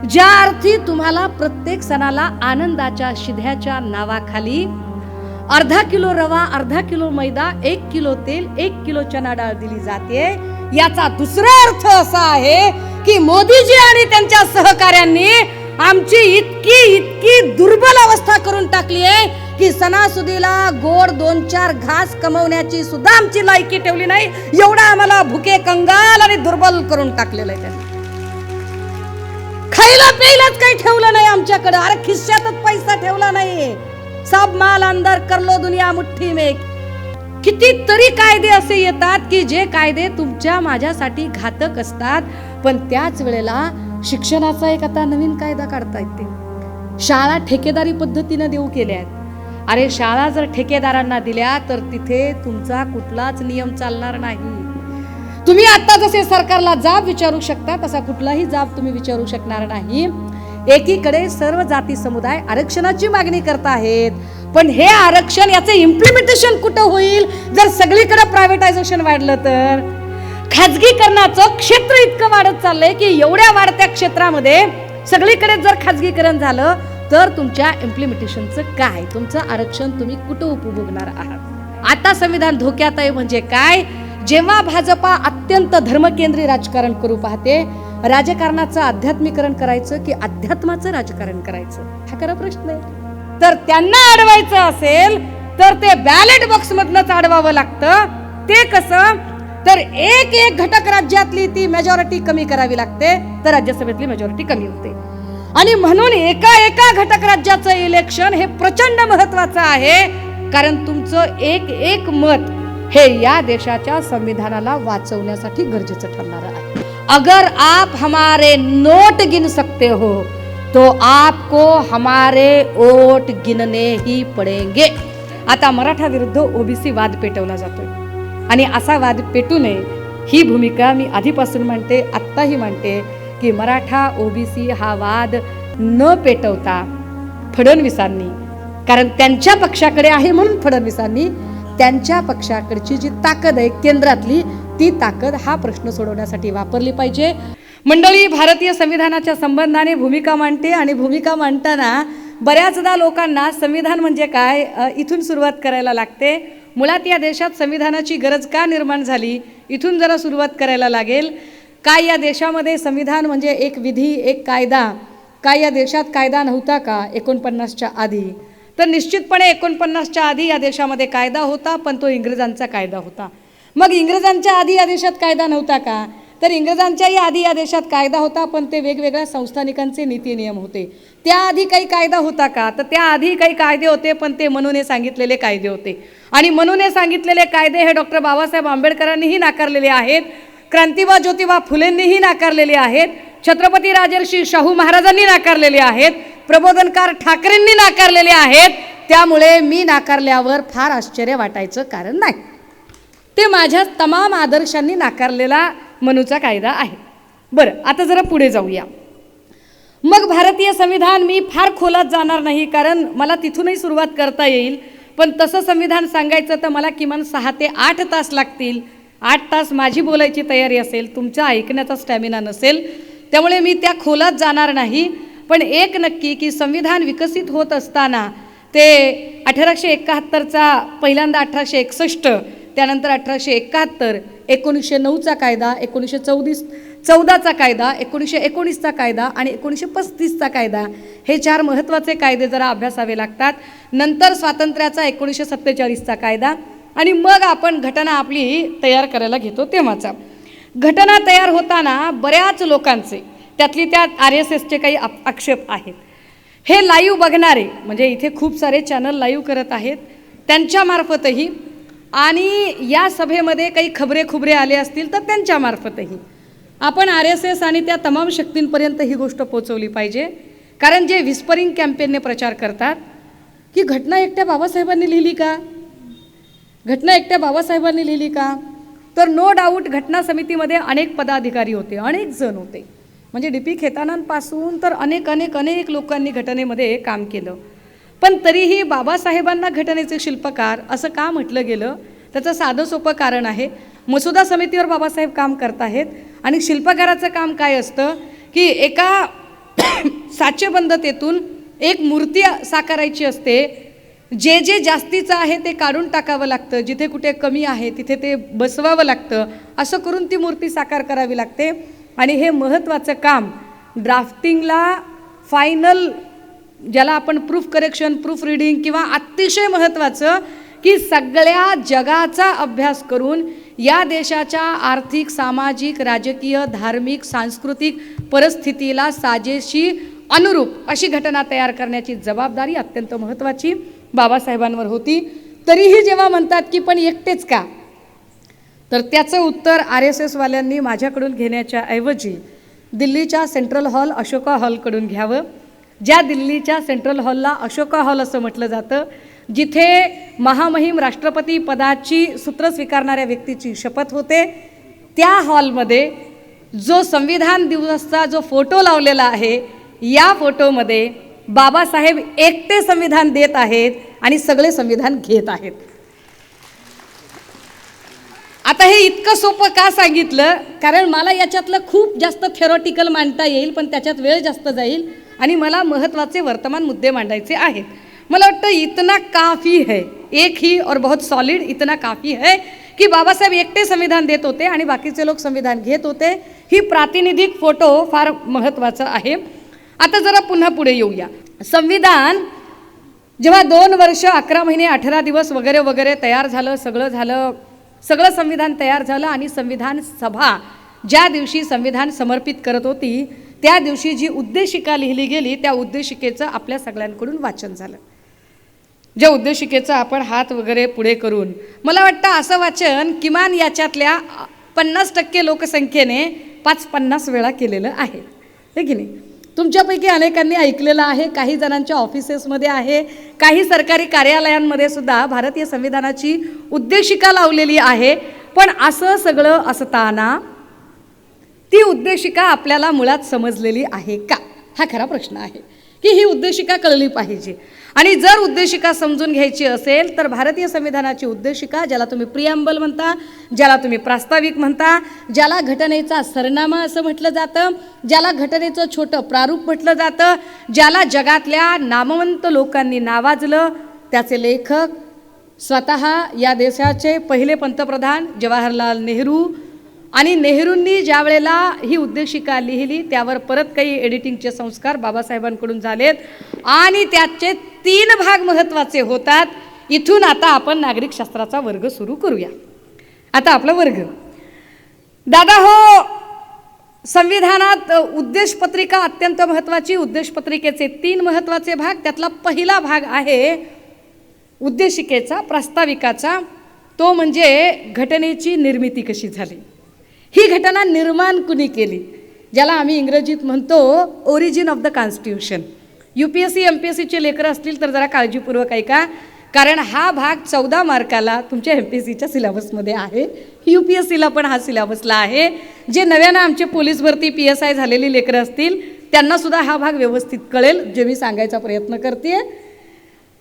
ज्या अर्थी तुम्हाला प्रत्येक सणाला आनंदाच्या शिध्याच्या नावाखाली अर्धा किलो रवा, अर्धा किलो मैदा, 1 किलो तेल, 1 किलो चना डाळ दिली जाते, याचा दुसरा अर्थ असा आहे की मोदीजी आणि त्यांच्या सहकाऱ्यांनी आमची इतकी दुर्बल अवस्था करून टाकली आहे की सणासुदीला गोड 2-4 घास कमवण्याची सुद्धा आमची लायकी ठेवली नाही. एवढा आम्हाला भुके, कंगाल आणि दुर्बल करून टाकलेलं आहे त्यांनी. खायला प्यायलाच काही ठेवलं नाही आमच्याकडे. अरे खिश्यातच पैसा ठेवला नाही. सब माल अंदर कर लो दुनिया मुठ्ठी में. कितीतरी कायदे असे येतात की जे कायदे तुमच्या माझ्यासाठी घातक असतात, पण त्याच वेळेला शिक्षणाचा एक आता नवीन कायदा काढता येते. शाळा ठेकेदारी पद्धतीने देऊ केल्या आहेत. अरे शाळा जर ठेकेदारांना दिल्या तर तिथे तुमचा कुठलाच नियम चालणार नाही. तुम्ही आता जसे सरकारला जाब विचारू शकता तसा कुठलाही जाब तुम्ही विचारू शकणार नाही. एकीकडे सर्व जाती समुदाय आरक्षणाची मागणी करत आहेत, पण हे आरक्षण याचे इम्प्लिमेंटेशन कुठं होईल जर सगळीकडे प्रायव्हेटायझेशन वाढलं तर? खाजगीकरणाचं क्षेत्र इतकं वाढत चाललंय की एवढ्या वाढत्या क्षेत्रामध्ये सगळीकडे जर खाजगीकरण झालं तर तुमच्या इम्प्लिमेंटेशनचं काय? तुमचं आरक्षण तुम्ही कुठं उपभोगणार आहात? आता संविधान धोक्यात आहे म्हणजे काय? जेव्हा भाजपा अत्यंत धर्मकेंद्री राजकारण करू पाहते, राजकारणाचं आध्यात्मिकरण करायचं की अध्यात्माचं राजकारण करायचं, हा खरा प्रश्न आहे. तर त्यांना अडवायचं असेल तर ते बॅलेट बॉक्स मधनच अडवावं लागतं. ते कसं? तर एक घटक राज्यातली ती मेजॉरिटी कमी करावी लागते, तर राज्यसभेतली मेजॉरिटी कमी होते. आणि म्हणून एका घटक राज्याचं इलेक्शन हे प्रचंड महत्वाचं आहे, कारण तुमचं एक मत हे या देशाच्या संविधानाला वाचवण्यासाठी गरजेचं ठरणार आहे. अगर आप हमारे नोट गिन सकते हो तो आपको हमारे वोट गिनने ही पडेंगे. आता मराठा विरुद्ध ओबीसी वाद पेटवला जातोय आणि असा वाद पेटू नये ही भूमिका मी आधीपासून मांडते, आत्ताही मांडते की मराठा ओबीसी हा वाद न पेटवता फडणवीसांनी, कारण त्यांच्या पक्षाकडे आहे म्हणून फडणवीसांनी त्यांच्या पक्षाकडची जी ताकद आहे केंद्रातली, ती ताकद हा प्रश्न सोडवण्यासाठी वापरली पाहिजे. मंडळी, भारतीय संविधानाच्या संबंधाने भूमिका मांडते आणि भूमिका मांडताना बऱ्याचदा लोकांना संविधान म्हणजे काय इथून सुरुवात करायला लागते. मुळात या देशात संविधानाची गरज का निर्माण झाली इथून जरा सुरुवात करायला लागेल. काय या देशामध्ये संविधान म्हणजे एक विधी, एक कायदा? काय या देशात कायदा नव्हता का 49च्या आधी? तर निश्चितपणे 49च्या आधी या देशामध्ये कायदा होता, पण तो इंग्रजांचा कायदा होता. मग इंग्रजांच्या आधी या देशात कायदा नव्हता का? तर इंग्रजांच्याही आधी या देशात कायदा होता, पण ते वेगवेगळ्या संस्थानिकांचे नीती नियम होते. त्याआधी काही कायदा होता का? तर त्याआधी काही कायदे होते, पण ते मनूने सांगितलेले कायदे होते. आणि मनूने सांगितलेले कायदे हे डॉक्टर बाबासाहेब आंबेडकरांनीही नाकारलेले आहेत, क्रांतिबा ज्योतिबा फुलेंनीही नाकारलेले आहेत, छत्रपती राजर्षी शाहू महाराजांनी नाकारलेले आहेत, प्रबोधनकार ठाकरेंनी नाकारलेले आहेत. त्यामुळे मी नाकारल्यावर फार आश्चर्य वाटायचं कारण नाही. ते माझ्या तमाम आदर्शांनी नाकारलेला मनूचा कायदा आहे. बरं, आता जरा पुढे जाऊया. मग भारतीय संविधान मी फार खोलात जाणार नाही, कारण मला तिथूनही सुरुवात करता येईल, पण तसं संविधान सांगायचं तर मला किमान 6 ते 8 तास लागतील. 8 तास माझी बोलायची तयारी असेल, तुमच्या ऐकण्याचा स्टॅमिना नसेल, त्यामुळे मी त्या खोलात जाणार नाही. पण एक नक्की की संविधान विकसित होत असताना ते 1871चा पहिल्यांदा 1861, त्यानंतर 1871, 1909चा कायदा, 1914चा कायदा, 1919चा कायदा आणि 1935चा कायदा, हे 4 महत्त्वाचे कायदे जरा अभ्यासावे लागतात. नंतर स्वातंत्र्याचा 1947चा कायदा आणि मग आपण घटना आपली तयार करायला घेतो. तेव्हाचा घटना तयार होताना बऱ्याच लोकांचे, त्यातली त्यात RSSचे काही आक्षेप आहेत. हे लाईव्ह बघणारे, म्हणजे इथे खूप सारे चॅनल लाईव्ह करत आहेत, त्यांच्यामार्फतही आणि या सभेमध्ये काही खबरे आले असतील तर त्यांच्यामार्फतही आपण RSS आणि त्या तमाम शक्तींपर्यंत ही गोष्ट पोचवली पाहिजे. कारण जे विस्परिंग कॅम्पेनने प्रचार करतात की घटना एकट्या बाबासाहेबांनी लिहिली का, घटना एकट्या बाबासाहेबांनी लिहिली का, तर नो डाऊट घटना समितीमध्ये अनेक पदाधिकारी होते, अनेक जण होते, म्हणजे DP खेतानांपासून तर अनेक लोकांनी घटनेमध्ये काम केलं. पण तरीही बाबासाहेबांना घटनेचे शिल्पकार असं का म्हटलं गेलं? त्याचं साधं सोपं कारण आहे. मसुदा समितीवर बाबासाहेब काम करत आहेत आणि शिल्पकाराचं काम काय असतं की एका साचेबंदतेतून एक मूर्ती साकारायची असते. जे जे जास्तीचं आहे ते काढून टाकावं लागतं, जिथे कुठे कमी आहे तिथे ते बसवावं लागतं, असं करून ती मूर्ती साकार करावी लागते. आणि हे महत्त्वाचं काम ड्राफ्टिंगला फायनल, ज्याला आपण प्रूफ करेक्शन, प्रूफ रीडिंग किंवा अतिशय महत्त्वाचं की सगळ्या जगाचा अभ्यास करून या देशाच्या आर्थिक, सामाजिक, राजकीय, धार्मिक, सांस्कृतिक परिस्थितीला साजेशी अनुरूप अशी घटना तयार करण्याची जबाबदारी अत्यंत महत्त्वाची बाबासाहेबांवर होती. तरीही जेव्हा म्हणतात की पण एकटेच का, तर त्याचं उत्तर RSS वाल्यांनी माझ्याकडून घेण्याच्या ऐवजी दिल्लीच्या सेंट्रल हॉल, अशोका हॉलकडून घ्यावं. ज्या दिल्लीच्या सेंट्रल हॉलला अशोका हॉल असं म्हटलं जातं, जिथे महामहिम राष्ट्रपती पदाची सूत्र स्वीकारणाऱ्या व्यक्तीची शपथ होते, त्या हॉलमध्ये जो संविधान दिवसाचा जो फोटो लावलेला आहे, या फोटोमध्ये बाबासाहेब एकटे संविधान देत आहेत आणि सगळे संविधान घेत आहेत. आता हे इतकं सोपं का सांगितलं, कारण मला याच्यातलं खूप जास्त थेरॉटिकल मांडता येईल, पण त्याच्यात वेळ जास्त जाईल आणि मला महत्त्वाचे वर्तमान मुद्दे मांडायचे आहेत. मला वाटतं इतना काफ़ी है, एक ही और बहुत सॉलिड इतना काफ़ी है की बाबासाहेब एकटे संविधान देत होते आणि बाकीचे लोक संविधान घेत होते. ही प्रातिनिधिक फोटो फार महत्त्वाचा आहे. आता जरा पुन्हा पुढे येऊया. संविधान जेव्हा 2 वर्ष 11 महिने 18 दिवस वगैरे वगैरे तयार झालं, सगळं संविधान तयार झालं आणि संविधान सभा ज्या दिवशी संविधान समर्पित करत होती, त्या दिवशी जी उद्देशिका लिहिली गेली, त्या उद्देशिकेचं आपल्या सगळ्यांकडून वाचन झालं. ज्या उद्देशिकेचं आपण हात वगैरे पुढे करून, मला वाटतं असं वाचन किमान याच्यातल्या 50% लोकसंख्येने 5-50 वेळा केलेलं आहे, हे की नाही? तुमच्यापैकी अनेकांनी ऐकलेलं आहे, काही जणांच्या ऑफिसेसमध्ये आहे, काही सरकारी कार्यालयांमध्ये सुद्धा भारतीय संविधानाची उद्देशिका लावलेली आहे. पण असं सगळं असताना ती उद्देशिका आपल्याला मुळात समजलेली आहे का, हा खरा प्रश्न आहे. की ही उद्देशिका कळली पाहिजे. आणि जर उद्देशिका समजून घ्यायची असेल तर भारतीय संविधानाची उद्देशिका, ज्याला तुम्ही प्रिॲम्बल म्हणता, ज्याला तुम्ही प्रास्ताविक म्हणता, ज्याला घटनेचा सरनामा असं म्हटलं जातं, ज्याला घटनेचं छोटं प्रारूप म्हटलं जातं, ज्याला जगातल्या नामवंत लोकांनी नावाजलं, त्याचे लेखक स्वतः या देशाचे पहिले पंतप्रधान जवाहरलाल नेहरू. आणि नेहरूंनी ज्या वेळेला ही उद्देशिका लिहिली त्यावर परत काही एडिटिंगचे संस्कार बाबासाहेबांकडून झालेत आणि त्याचे 3 भाग महत्त्वाचे होतात. इथून आता आपण नागरिक शास्त्राचा वर्ग सुरू करूया. आता आपला वर्ग, दादा हो, संविधानात उद्देशपत्रिका अत्यंत महत्त्वाची. उद्देशपत्रिकेचे 3 महत्त्वाचे भाग, त्यातला पहिला भाग आहे उद्देशिकेचा, प्रास्ताविकाचा. तो म्हणजे घटनेची निर्मिती कशी झाली, ही घटना निर्माण कुणी केली, ज्याला आम्ही इंग्रजीत म्हणतो origin of the constitution. UPSC MPSCचे लेकरं असतील तर जरा काळजीपूर्वक ऐका, कारण हा भाग 14 मार्काला तुमच्या MPSCच्या सिलेबसमध्ये आहे, UPSCला पण हा सिलेबसला आहे. जे नव्यानं आमचे पोलीस भरती PSI झालेली लेकरं असतील त्यांनासुद्धा हा भाग व्यवस्थित कळेल, जे मी सांगायचा प्रयत्न करते.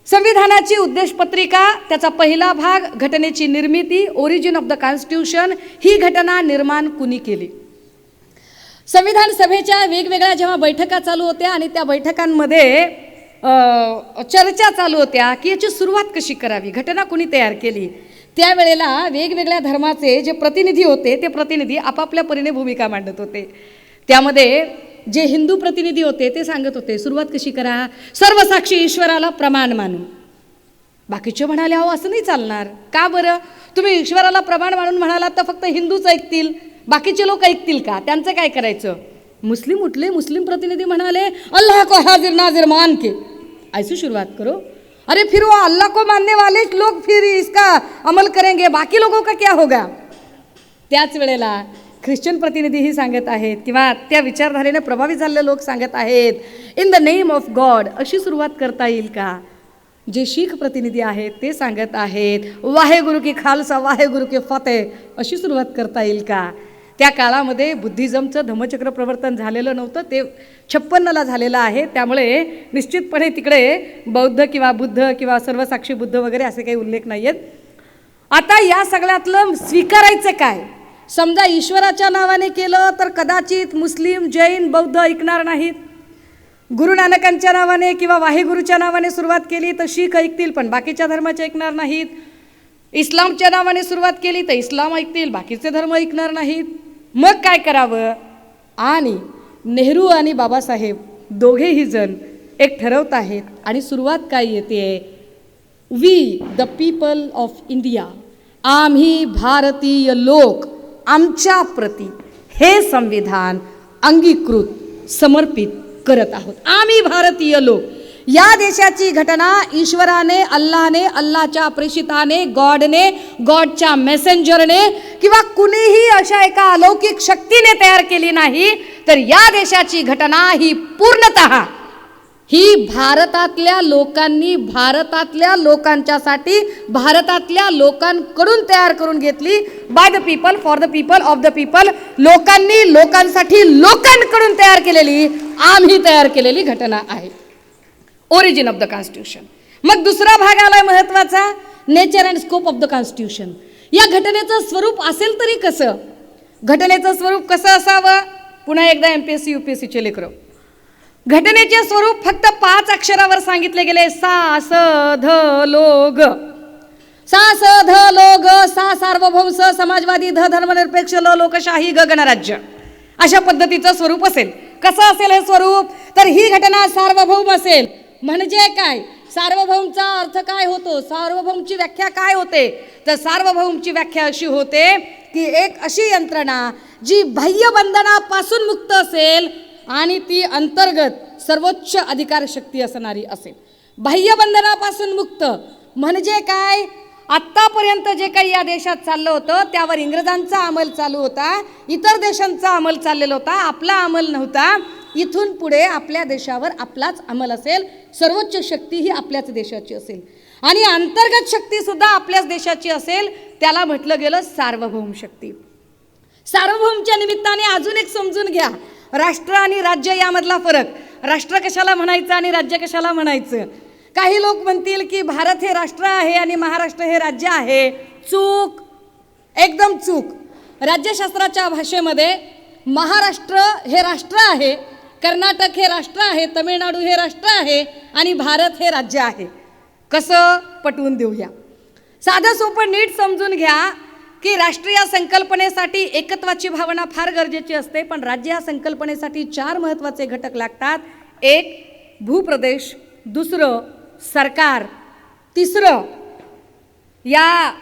संविधानाची उद्देशपत्रिका, त्याचा पहिला भाग घटनेची निर्मिती, ओरिजिन ऑफ द कॉन्स्टिट्यूशन. ही घटना निर्माण कुणी केली? संविधान सभेच्या वेगवेगळ्या जेव्हा बैठका चालू होत्या आणि त्या बैठकांमध्ये चर्चा चालू होत्या की याची सुरुवात कशी करावी, घटना कुणी तयार केली, त्यावेळेला वेगवेगळ्या धर्माचे जे प्रतिनिधी होते ते प्रतिनिधी आपापल्या परीने भूमिका मांडत होते. त्यामध्ये जे हिंदू प्रतिनिधी होते ते सांगत होते सुरुवात कशी करा, सर्वसाक्षी ईश्वराला प्रमाण मानून. बाकीचे म्हणाले अहो असं नाही चालणार. का बरं? तुम्ही ईश्वराला प्रमाण मानून म्हणालात तर फक्त हिंदूच ऐकतील, बाकीचे लोक ऐकतील का? त्यांचं काय करायचं? मुस्लिम उठले, मुस्लिम प्रतिनिधी म्हणाले अल्लाह को हाजिर नाजिर मान के ऐसी शुरुआत करो. अरे फिर वो अल्लाह को मानने वाले लोग फिर इसका अमल करेंगे, बाकी लोगों का क्या होगा? त्याच वेळेला ख्रिश्चन प्रतिनिधीही सांगत आहेत किंवा त्या विचारधारेने प्रभावित झालेले लोक सांगत आहेत in the name of God, अशी सुरुवात करता येईल का? जे शीख प्रतिनिधी आहेत ते सांगत आहेत वाहेगुरु की खालसा वाहेगुरु की फतेह, अशी सुरुवात करता येईल का? त्या काळामध्ये बुद्धिझमचं धम्मचक्र प्रवर्तन झालेलं नव्हतं, ते 56ला झालेलं आहे. त्यामुळे निश्चितपणे तिकडे बौद्ध किंवा बुद्ध किंवा सर्वसाक्षी बुद्ध वगैरे असे काही उल्लेख नाही आहेत. आता या सगळ्यातलं स्वीकारायचं काय? समजा ईश्वराच्या नावाने केलं तर कदाचित मुस्लिम, जैन, बौद्ध ऐकणार नाहीत. गुरु नानकांच्या नावाने किंवा वाहेगुरूच्या नावाने सुरुवात केली तर शीख ऐकतील पण बाकीच्या धर्माचे ऐकणार नाहीत. इस्लामच्या नावाने सुरुवात केली तर इस्लाम ऐकतील, बाकीचे धर्म ऐकणार नाहीत. मग काय करावं? आणि नेहरू आणि बाबासाहेब दोघेही जण एक ठरवत आहेत आणि सुरुवात काय येते? We the people of India, आम्ही भारतीय लोक आमच्या प्रती हे संविधान अंगीकृत समर्पित करत आहोत. आम्ही भारतीय लोक, या देशाची घटना ईश्वराने, अल्लाने, अल्लाच्या प्रेषिताने, गॉडने, गॉडच्या मेसेंजरने किंवा कुणीही अशा एका अलौकिक शक्तीने तयार केली नाही. तर या देशाची घटना ही पूर्णतः ही भारतातल्या लोकांनी, भारतातल्या लोकांच्यासाठी, भारतातल्या लोकांकडून तयार करून घेतली. By the people, for the people, of the people. लोकांनी, लोकांसाठी, लोकांकडून तयार केलेली, आम्ही तयार केलेली घटना आहे. Origin of the constitution. मग दुसरा भाग आलाय महत्वाचा, nature and scope of the constitution. या घटनेचं स्वरूप असेल तरी कसं? घटनेचं स्वरूप कसं असावं? पुन्हा एकदा MPSC UPSCचे लेकरं, घटनेचे स्वरूप फक्त 5 अक्षरावर सांगितले गेले. सा स ध लो ग. सा स ध लो ग. सा सार्वभौम, स समाजवादी, ध धर्मनिरपेक्ष, ल लोकशाही, ग गणराज्य. अशा पद्धतीचं स्वरूप असेल. कसं असेल हे स्वरूप? तर ही घटना सार्वभौम असेल. म्हणजे काय? सार्वभौमचा अर्थ काय होतो? सार्वभौमची व्याख्या काय होते? तर सार्वभौमची व्याख्या अशी होते की एक अशी यंत्रणा जी बाह्य बंधनापासून मुक्त असेल आणि ती अंतर्गत सर्वोच्च अधिकार शक्ती असणारी असेल. बाह्य बंधनापासून मुक्त म्हणजे काय? आत्तापर्यंत जे काही या देशात चाललं होतं त्यावर इंग्रजांचा अंमल चालू होता, इतर देशांचा अंमल चाललेला होता, आपला अंमल नव्हता. इथून पुढे आपल्या देशावर आपलाच अंमल असेल. सर्वोच्च शक्ती ही आपल्याच देशाची असेल आणि अंतर्गत शक्ती सुद्धा आपल्याच देशाची असेल. त्याला म्हटलं गेलं सार्वभौम शक्ती. सार्वभौमच्या निमित्ताने अजून एक समजून घ्या, राष्ट्र आणि राज्य यामधला फरक. राष्ट्र कशाला म्हणायचं आणि राज्य कशाला म्हणायचं? काही लोक म्हणतील की भारत हे राष्ट्र आहे आणि महाराष्ट्र हे राज्य आहे. चूक, एकदम चूक. राज्यशास्त्राच्या भाषेमध्ये महाराष्ट्र हे राष्ट्र आहे, कर्नाटक हे राष्ट्र आहे, तमिळनाडू हे राष्ट्र आहे आणि भारत हे राज्य आहे. कसं पटवून देऊया? साधं सोपं नीट समजून घ्या की राष्ट्रीय संकल्पनेसाठी एकत्वाची भावना फार गरजेची असते, पण राज्य या संकल्पनेसाठी 4 महत्त्वाचे घटक लागतात. एक भूप्रदेश, दुसरं सरकार, तिसरं या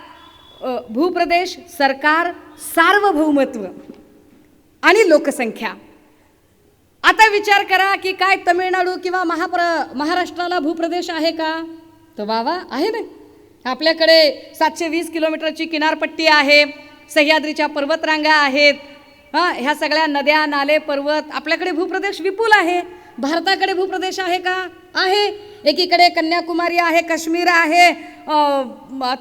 भूप्रदेश, सरकार, सार्वभौमत्व आणि लोकसंख्या. आता विचार करा की काय तमिळनाडू किंवा महाराष्ट्राला भूप्रदेश आहे का? तर वा आहे ना. आपल्याकडे 720 किलोमीटरची किनारपट्टी आहे, सह्याद्रीच्या पर्वतरांगा आहेत, ह्या सगळ्या नद्या, नाले, पर्वत. आपल्याकडे भूप्रदेश विपुल आहे. भारताकडे भूप्रदेश आहे का? आहे. एकीकडे कन्याकुमारी आहे, काश्मीर आहे,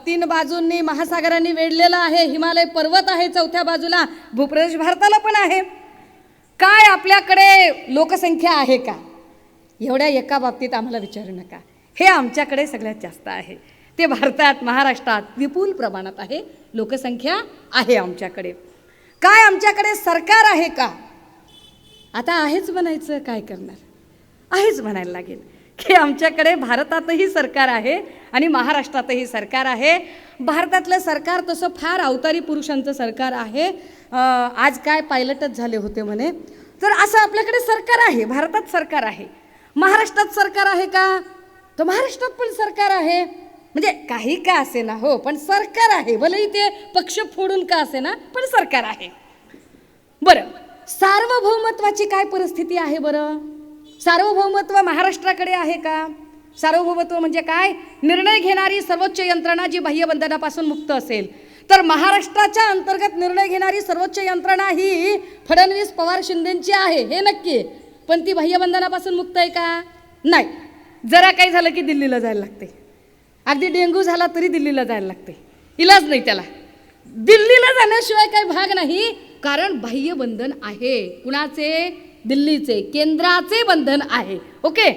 3 बाजूंनी महासागरांनी वेढलेला आहे, हिमालय पर्वत आहे, 4थ्या बाजूला भूप्रदेश भारताला पण आहे. काय आपल्याकडे लोकसंख्या आहे का? एवढ्या एका बाबतीत आम्हाला विचारू नका. हे आमच्याकडे सगळ्यात जास्त आहे. ते भारतात, महाराष्ट्रात विपुल प्रमाणात आहे. लोकसंख्या आहे आमच्याकडे. काय आमच्याकडे सरकार आहे का? आता आहेच म्हणायचं, काय करणार? आहेच म्हणायला लागेल की आमच्याकडे भारतातही सरकार आहे आणि महाराष्ट्रातही सरकार आहे. भारतातलं सरकार तसं फार अवतारी पुरुषांचं सरकार आहे. आज काय पायलटच झाले होते म्हणे. तर असं आपल्याकडे सरकार आहे, भारतात सरकार आहे. महाराष्ट्रात सरकार आहे का? तर महाराष्ट्रात पण सरकार आहे. म्हणजे काही का असे ना, हो, पण सरकार आहे. भलेही ते पक्ष फोडून का असे ना, पण सरकार आहे. बरं, सार्वभौमत्वाची काय परिस्थिती आहे? बरं, सार्वभौमत्व महाराष्ट्राकडे आहे का? सार्वभौमत्व म्हणजे काय? निर्णय घेणारी सर्वोच्च यंत्रणा जी बाह्यबंधनापासून मुक्त असेल. तर महाराष्ट्राच्या अंतर्गत निर्णय घेणारी सर्वोच्च यंत्रणा ही फडणवीस, पवार, शिंदेची आहे, हे नक्की. पण ती बाह्यबंधनापासून मुक्त आहे का? नाही. जरा काही झालं की दिल्लीला जायला लागते. अगदी डेंग्यू झाला तरी दिल्लीला जायला लागते. इलाज नाही त्याला. दिल्लीला जाण्याशिवाय काही भाग नाही, कारण बाह्य बंधन आहे. कुणाचे? दिल्लीचे, केंद्राचे बंधन आहे. ओके.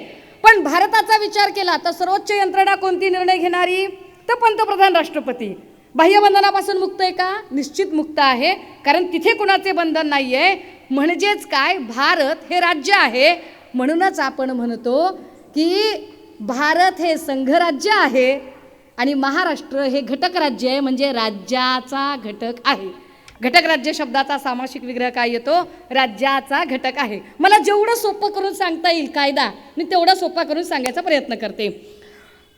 पण भारताचा विचार केला तर सर्वोच्च यंत्रणा कोणती निर्णय घेणारी? तर पंतप्रधान, राष्ट्रपती. बाह्यबंधनापासून मुक्त आहे का? निश्चित मुक्त आहे, कारण तिथे कुणाचे बंधन नाही आहे. म्हणजेच काय? भारत हे राज्य आहे, म्हणूनच आपण म्हणतो की भारत हे संघराज्य आहे आणि महाराष्ट्र हे घटक राज्य आहे, म्हणजे राज्याचा घटक आहे. घटक राज्य शब्दाचा सामासिक विग्रह काय येतो? राज्याचा घटक आहे. मला जेवढं सोपं करून सांगता येईल कायदा मी तेवढा सोपा करून सांगायचा प्रयत्न करते.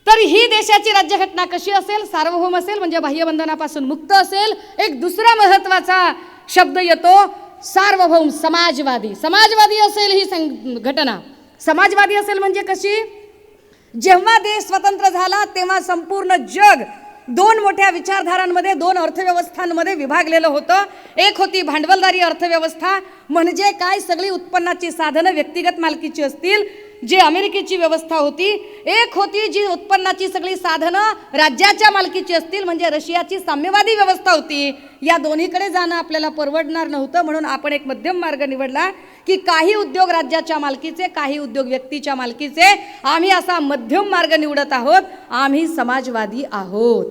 तर ही देशाची राज्यघटना कशी असेल? सार्वभौम असेल, म्हणजे बाह्यबंधनापासून मुक्त असेल. एक दुसरा महत्त्वाचा शब्द येतो सार्वभौम, समाजवादी. समाजवादी असेल ही घटना. समाजवादी असेल म्हणजे कशी? जेव्हा देश स्वतंत्र झाला तेव्हा संपूर्ण जग दोन मोठ्या विचारधारांमध्ये, दोन अर्थव्यवस्थांमध्ये विभागलेलं होतं. एक होती भांडवलदारी अर्थव्यवस्था, म्हणजे काय? सगळी उत्पन्नाची साधनं व्यक्तिगत मालकीची असतील, जी अमेरिकेची व्यवस्था होती. एक होती जी उत्पन्नाची सगळी साधनं राज्याच्या मालकीची असतील, म्हणजे रशियाची साम्यवादी व्यवस्था होती. या दोन्हीकडे जाणं आपल्याला परवडणार नव्हतं, म्हणून आपण एक मध्यम मार्ग निवडला की काही उद्योग राज्याच्या मालकीचे, काही उद्योग व्यक्तीच्या मालकीचे. आम्ही असा मध्यम मार्ग निवडत आहोत. आम्ही समाजवादी आहोत.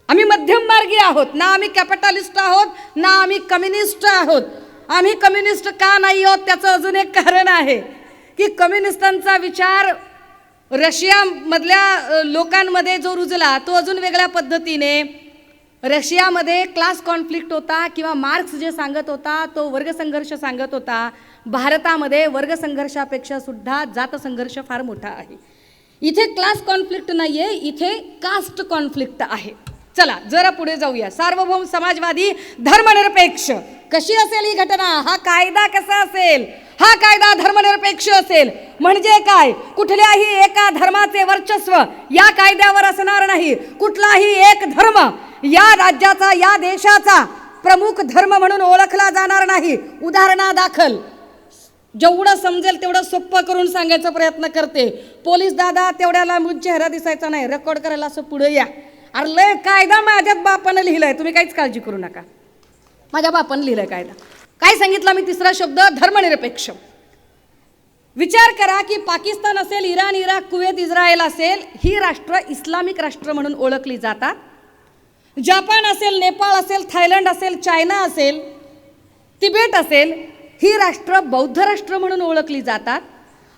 आम्ही मध्यम मार्गी आहोत. ना आम्ही कॅपिटलिस्ट आहोत, ना आम्ही कम्युनिस्ट आहोत. आम्ही कम्युनिस्ट का नाही आहोत त्याचं अजून एक कारण आहे की कम्युनिस्टांचा विचार रशियामधल्या लोकांमध्ये जो रुजला तो अजून वेगळ्या पद्धतीने. रशियामध्ये क्लास कॉन्फ्लिक्ट होता, किंवा मार्क्स जे सांगत होता तो वर्गसंघर्ष सांगत होता. भारतामध्ये वर्गसंघर्षापेक्षा सुद्धा जातसंघर्ष फार मोठा आहे. इथे क्लास कॉन्फ्लिक्ट नाही आहे, इथे कास्ट कॉन्फ्लिक्ट आहे. चला जरा पुढे जाऊया. सार्वभौम, समाजवादी, धर्मनिरपेक्ष कशी असेल ही घटना? हा कायदा कसा असेल? हा कायदा धर्मनिरपेक्ष असेल. म्हणजे काय? कुठल्याही एका धर्माचे वर्चस्व या कायद्यावर असणार नाही. कुठलाही एक धर्म या राज्याचा, या देशाचा प्रमुख धर्म म्हणून ओळखला जाणार नाही. उदाहरणादाखल जेवढं समजेल तेवढं सोपं करून सांगायचा प्रयत्न करते. पोलीस दादा तेवढ्याला मुझ चेहरा दिसायचा नाही, रेकॉर्ड करायला असं पुढे या. अरे लय कायदा माझ्यात बापानं लिहिलाय, तुम्ही काहीच काळजी करू नका. माझ्या बापानं लिहिलाय कायदा. काय सांगितलं मी? तिसरा शब्द धर्मनिरपेक्ष. विचार करा की पाकिस्तान असेल, इराण, इराक, कुवेत, इस्रायल असेल, ही राष्ट्र इस्लामिक राष्ट्र म्हणून ओळखली जातात. जपान असेल, नेपाळ असेल, थायलंड असेल, चायना असेल, तिबेट असेल, ही राष्ट्र बौद्ध राष्ट्र म्हणून ओळखली जातात.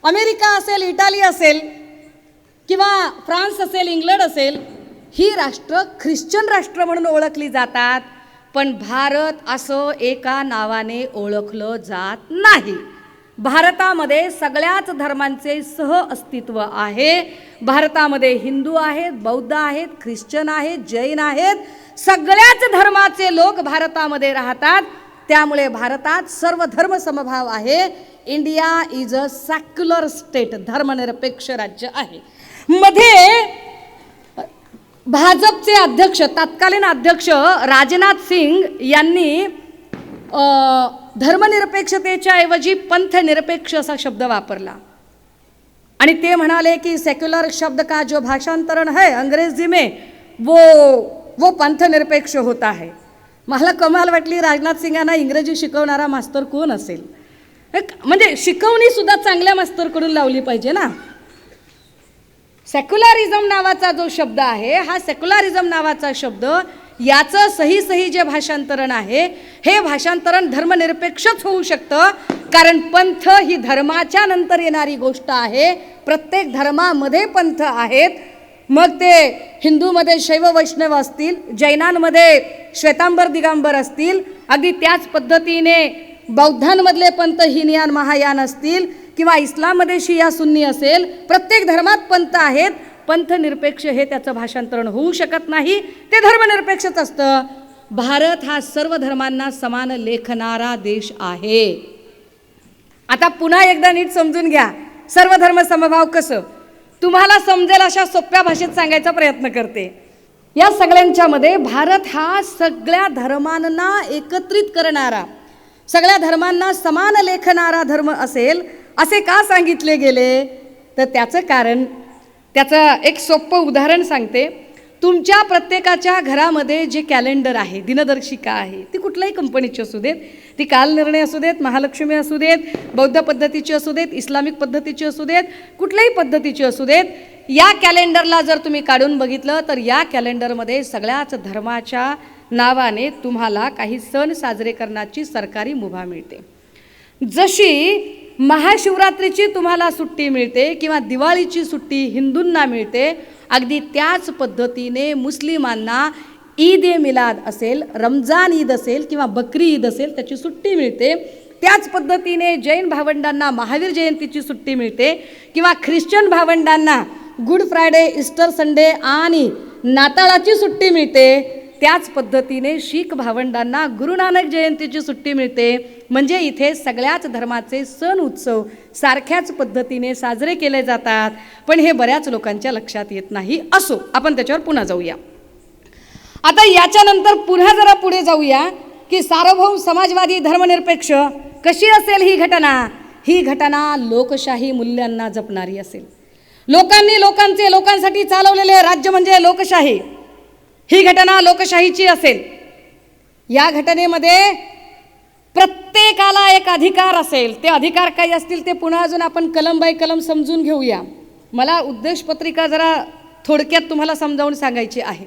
अमेरिका असेल, इटाली असेल, किंवा फ्रान्स असेल, इंग्लंड असेल, ही राष्ट्र ख्रिश्चन राष्ट्र म्हणून ओळखली जातात. पण भारत असं एका नावाने ओळखलं जात नाही. भारतामध्ये सगळ्याच धर्मांचे सह अस्तित्व आहे. भारतामध्ये हिंदू आहेत, बौद्ध आहेत, ख्रिश्चन आहेत, जैन आहेत, सगळ्याच धर्माचे लोक भारतामध्ये राहतात. त्यामुळे भारतात सर्व धर्म समभाव आहे. India is a secular state, धर्मनिरपेक्ष राज्य आहे. मध्ये भाजपचे अध्यक्ष, तत्कालीन अध्यक्ष राजनाथ सिंग यांनी धर्मनिरपेक्षतेच्या ऐवजी पंथनिरपेक्ष असा शब्द वापरला आणि ते म्हणाले की सेक्युलर शब्द का जो भाषांतरण है अंग्रेजी में वो पंथनिरपेक्ष होता है. मला कमाल वाटली, राजनाथ सिंगांना इंग्रजी शिकवणारा मास्तर कोण असेल? म्हणजे शिकवणी सुद्धा चांगल्या मास्तरकडून लावली पाहिजे ना. सेक्युलरिझम नावाचा जो शब्द आहे, हा सेक्युलरिझम नावाचा शब्द याचं सही जे भाषांतरण आहे, हे भाषांतरण धर्मनिरपेक्षच होऊ शकतं. कारण पंथ ही धर्माच्या नंतर येणारी गोष्ट आहे. प्रत्येक धर्मामध्ये पंथ आहेत. मग ते हिंदूमध्ये शैव वैष्णव असतील, जैनांमध्ये श्वेतांबर दिगंबर असतील, अगदी त्याच पद्धतीने बौद्धांमधले पंथ हीनयान महायान असतील, किंवा इस्लाममध्ये शिया सुन्नी असेल. प्रत्येक धर्मात पंथ आहेत. पंथनिरपेक्ष हे त्याचं भाषांतरण होऊ शकत नाही, ते धर्मनिरपेक्षच असतं. भारत हा सर्व धर्मांना समान लेखणारा देश आहे. आता पुन्हा एकदा नीट समजून घ्या, सर्व धर्म समभाव कसं तुम्हाला समजेल अशा सोप्या भाषेत सांगायचा प्रयत्न करते. या सगळ्यांच्या मध्ये भारत हा सगळ्या धर्मांना एकत्रित करणारा, सगळ्या धर्मांना समान लेखणारा धर्म असेल असे का सांगितले गेले? तर त्याचं कारण, त्याचं एक सोपं उदाहरण सांगते. तुमच्या प्रत्येकाच्या घरामध्ये जे कॅलेंडर आहे, दिनदर्शिका आहे, ती कुठल्याही कंपनीची असू देत, ती कालनिर्णय असू देत, महालक्ष्मी असू देत, बौद्ध पद्धतीची असू देत, इस्लामिक पद्धतीची असू देत, कुठल्याही पद्धतीची असू देत, या कॅलेंडरला जर तुम्ही काढून बघितलं तर या कॅलेंडरमध्ये सगळ्याच धर्माच्या नावाने तुम्हाला काही सण साजरे करण्याची सरकारी मुभा मिळते. जशी महाशिवरात्रीची तुम्हाला सुट्टी मिळते किंवा दिवाळीची सुट्टी हिंदूंना मिळते, अगदी त्याच पद्धतीने मुस्लिमांना ईद ए मिलाद असेल, रमजान ईद असेल किंवा बकरी ईद असेल त्याची सुट्टी मिळते. त्याच पद्धतीने जैन भावंडांना महावीर जयंतीची सुट्टी मिळते किंवा ख्रिश्चन भावंडांना गुड फ्रायडे, ईस्टर संडे आणि नाताळाची सुट्टी मिळते. त्याच पद्धतीने शीख भावंडांना गुरु नानक जयंतीची सुट्टी मिळते. म्हणजे इथे सगळ्याच धर्माचे सण उत्सव सारख्याच पद्धतीने साजरे केले जातात. पण हे बऱ्याच लोकांच्या लक्षात येत नाही. असो, आपण त्याच्यावर पुन्हा जाऊया. आता याच्यानंतर पुन्हा जरा पुढे जाऊया की सार्वभौम समाजवादी धर्मनिरपेक्ष कशी असेल ही घटना. ही घटना लोकशाही मूल्यांना जपणारी असेल. लोकांनी लोकांसाठी चालवलेले राज्य म्हणजे लोकशाही. ही घटना लोकशाहीची असेल. या घटनेमध्ये प्रत्येकाला एक अधिकार असेल. ते अधिकार काही असतील ते पुन्हा अजून आपण कलम बाय कलम समजून घेऊया. मला उद्देशपत्रिका जरा थोडक्यात तुम्हाला समजावून सांगायची आहे.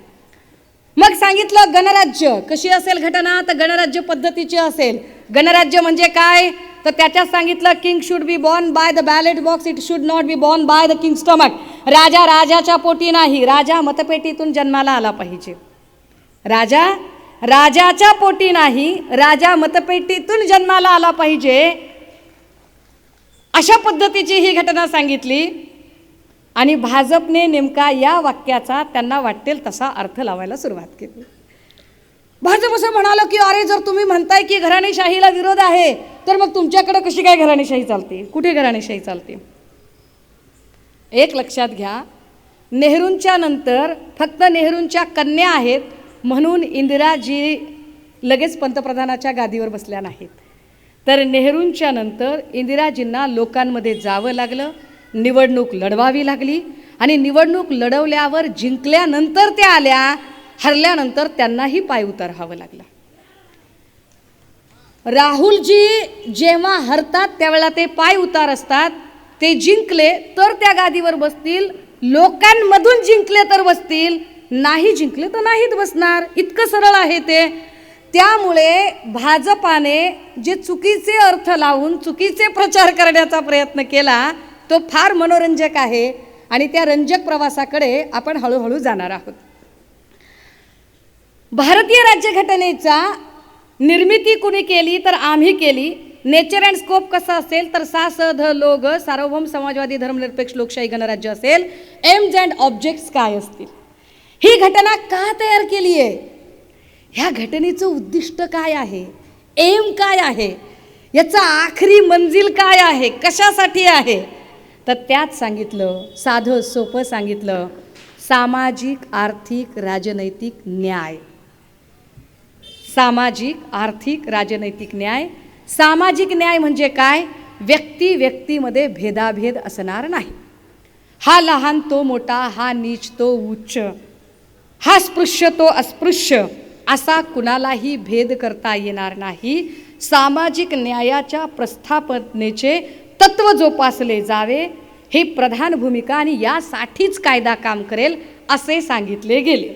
मग सांगितलं गणराज्य कशी असेल घटना, तर गणराज्य पद्धतीची असेल. गणराज्य म्हणजे काय, तर त्याच्यात सांगितलं king should be born by the ballot box, it should not be born by the king stomach. राजा राजाच्या पोटी नाही, राजा मतपेटीतून जन्माला आला पाहिजे. राजा राजाच्या पोटी नाही, राजा मतपेटीतून जन्माला आला पाहिजे. अशा पद्धतीची ही घटना सांगितली. आणि भाजपने नेमका या वाक्याचा त्यांना वाटेल तसा अर्थ लावायला सुरुवात केली. भाजप असं म्हणालं की अरे जर तुम्ही म्हणताय की घराणेशाहीला विरोध आहे तर मग तुमच्याकडे कशी काय घराणेशाही चालते, कुठे घराणेशाही चालते. एक लक्षात घ्या, नेहरूंच्या नंतर फक्त नेहरूंच्या कन्या आहेत म्हणून इंदिराजी लगेच पंतप्रधानाच्या गादीवर बसल्या नाहीत. तर नेहरूंच्या नंतर इंदिराजींना लोकांमध्ये जावं लागलं, निवडणूक लढवावी लागली आणि निवडणूक लढवल्यावर जिंकल्यानंतर त्या आल्या, हरल्यानंतर त्यांनाही पाय उतारावं लागलं. राहुलजी जेव्हा हरतात त्यावेळेला ते पाय उतार असतात. ते जिंकले तर त्या गादीवर बसतील, लोकांमधून जिंकले तर बसतील, नाही जिंकले तर नाहीत बसणार. इतकं सरळ आहे ते. त्यामुळे भाजपाने जे चुकीचे अर्थ लावून चुकीचे प्रचार करण्याचा प्रयत्न केला तो फार मनोरंजक आहे आणि त्या रंजक प्रवासाकडे आपण हळूहळू जाणार आहोत. भारतीय राज्यघटनेचा निर्मिती कुणी केली तर आम्ही केली. नेचर अँड स्कोप कसा असेल तर सा स ध लो ग सार्वभौम समाजवादी धर्मनिरपेक्ष लोकशाही गणराज्य असेल. एम्स अँड ऑब्जेक्ट्स काय असतील, ही घटना का तयार केली आहे, ह्या घटनेचं उद्दिष्ट काय आहे, एम काय आहे, याचा आखरी मंजिल काय आहे, कशासाठी आहे, तर त्यात सांगितलं, साधं सोपं सांगितलं, सामाजिक आर्थिक राजनैतिक न्याय. सामाजिक आर्थिक राजनैतिक न्याय. सामाजिक न्याय म्हणजे काय, व्यक्तीमध्ये भेदाभेद असणार नाही. हा लहान तो मोठा, हा नीच तो उच्च, हा स्पृश्य तो अस्पृश्य असा कुणालाही भेद करता येणार नाही. सामाजिक न्यायाच्या प्रस्थापनेचे तत्व जोपासले जावे हे प्रधान भूमिका आणि यासाठीच कायदा काम करेल असे सांगितले गेले.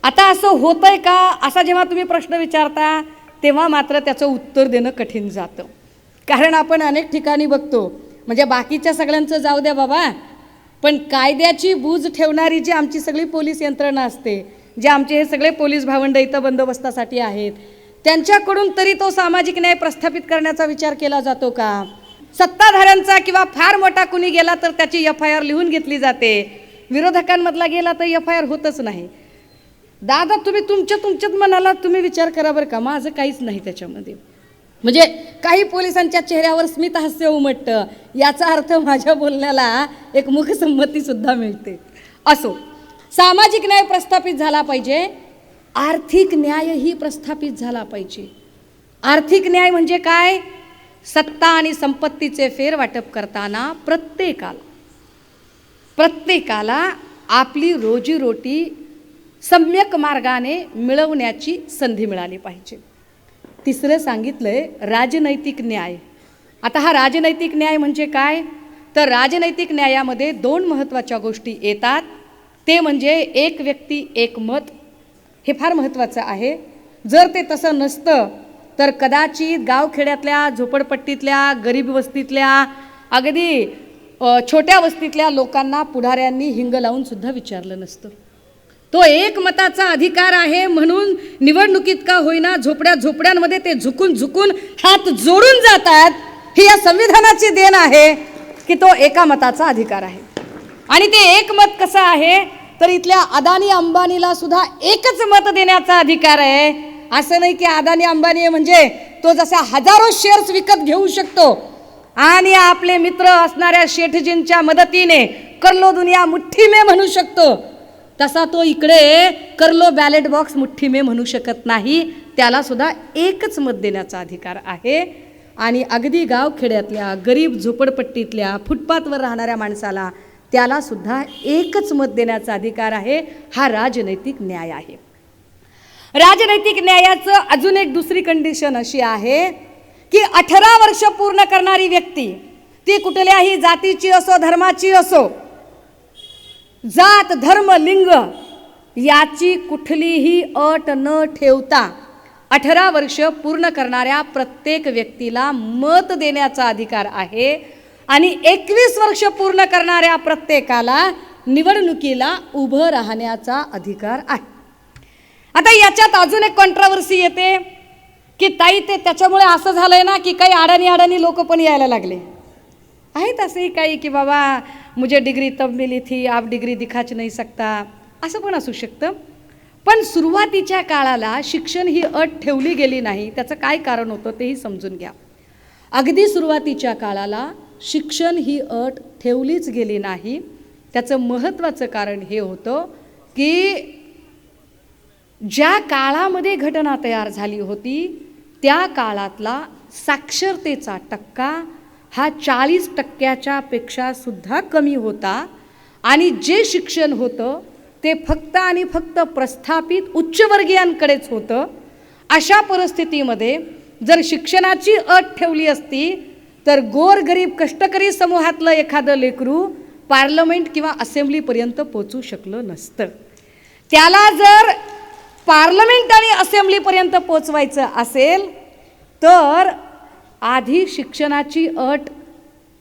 आता असं होतंय का असा जेव्हा तुम्ही प्रश्न विचारता तेव्हा मात्र त्याचं उत्तर देणं कठीण जातं. कारण आपण अनेक ठिकाणी बघतो, म्हणजे बाकीच्या सगळ्यांचं जाऊ द्या बाबा, पण कायद्याची बूज ठेवणारी जी आमची सगळी पोलीस यंत्रणा असते, जे आमचे हे सगळे पोलीस भावंड इथं बंदोबस्तासाठी आहेत, त्यांच्याकडून तरी तो सामाजिक न्याय प्रस्थापित करण्याचा विचार केला जातो का. सत्ताधाऱ्यांचा किंवा फार मोठा कुणी गेला तर त्याची FIR लिहून घेतली जाते, विरोधकांमधला गेला तर FIR होतच नाही. दादा तुम्ही तुमच्यात मनाला तुम्ही विचार करा बरं का, माझं काहीच नाही त्याच्यामध्ये. म्हणजे काही पोलिसांच्या चेहऱ्यावर स्मित हास्य उमटतं, याचा अर्थ माझ्या बोलण्याला एक मुखसंमती सुद्धा मिळते. असो, सामाजिक न्याय प्रस्थापित झाला पाहिजे, आर्थिक न्यायही प्रस्थापित झाला पाहिजे. आर्थिक न्याय म्हणजे काय, सत्ता आणि संपत्तीचे फेरवाटप करताना प्रत्येकाला आपली रोजीरोटी सम्यक मार्गाने मिळवण्याची संधी मिळाली पाहिजे. तिसरं सांगितलंय राजनैतिक न्याय. आता हा राजनैतिक न्याय म्हणजे काय, तर राजनैतिक न्यायामध्ये दोन महत्त्वाच्या गोष्टी येतात. ते म्हणजे एक व्यक्ती एक मत, हे फार महत्त्वाचं आहे. जर ते तसं नसतं तर कदाचित गावखेड्यातल्या, झोपडपट्टीतल्या, गरीब वस्तीतल्या, अगदी छोट्या वस्तीतल्या लोकांना पुढाऱ्यांनी हिंग लावून सुद्धा विचारलं नसतं. तो एकमताचा अधिकार आहे म्हणून निवडणुकीत का होईना झोपड्यांमध्ये ते झुकून झुकून हात जोडून जातात. ही या संविधानाची देण आहे की तो एका मताचा अधिकार आहे. आणि ते एकमत कसं आहे तर इथल्या अदानी अंबानीला सुद्धा एकच मत देण्याचा अधिकार आहे. असं नाही की अदानी अंबानी म्हणजे तो जसा हजारो शेअर्स विकत घेऊ शकतो आणि आपले मित्र असणाऱ्या शेठजींच्या मदतीने करलो दुनिया मुठ्ठी में म्हणू शकतो, तसा तो इकडे करलो बॅलेट बॉक्स मुठ्ठी में म्हणू शकत नाही. त्याला सुद्धा एकच मत देण्याचा अधिकार आहे. आणि अगदी गावखेड्यातल्या, गरीब झोपडपट्टीतल्या, फुटपाथवर राहणाऱ्या माणसाला त्याला सुद्धा एकच मत देण्याचा अधिकार आहे. हा राजनैतिक न्याय आहे. राजनैतिक न्यायाचं अजून एक दुसरी कंडिशन अशी आहे की 18 वर्ष पूर्ण करणारी व्यक्ती, ती कुठल्याही जातीची असो, धर्माची असो, जात धर्म लिंग याची कुठलीही अट न ठेवता 18 वर्ष पूर्ण करणाऱ्या प्रत्येक व्यक्तीला मत देण्याचा अधिकार आहे. आणि 21 वर्ष पूर्ण करणाऱ्या प्रत्येकाला निवडणुकीला उभं राहण्याचा अधिकार आहे. आता याच्यात अजून एक कॉन्ट्रोवर्सी येते की ताई ते त्याच्यामुळे असं झालंय ना की काही अडाणी लोक पण यायला लागले आहेत. असेही काही की बाबा मुझे डिग्री तब मिली थी, आप डिग्री दिखाच नाही सकता, असं पण असू शकतं. पण सुरुवातीच्या काळाला शिक्षण ही अट ठेवली गेली नाही. त्याचं काय कारण होतं तेही समजून घ्या. अगदी सुरुवातीच्या काळाला शिक्षण ही अट ठेवलीच गेली नाही. त्याचं महत्त्वाचं कारण हे होतं की ज्या काळामध्ये घटना तयार झाली होती त्या काळातला साक्षरतेचा टक्का हा 40% पेक्षा सुद्धा कमी होता. आणि जे शिक्षण होतं ते फक्त आणि फक्त प्रस्थापित उच्चवर्गीयांकडेच होतं. अशा परिस्थितीमध्ये जर शिक्षणाची अट ठेवली असती तर गोरगरीब कष्टकरी समूहातलं एखादं लेकरू पार्लमेंट किंवा असेंब्लीपर्यंत पोचू शकलं नसतं. त्याला जर पार्लमेंट आणि असेंब्लीपर्यंत पोचवायचं असेल तर आधी शिक्षणाची अट,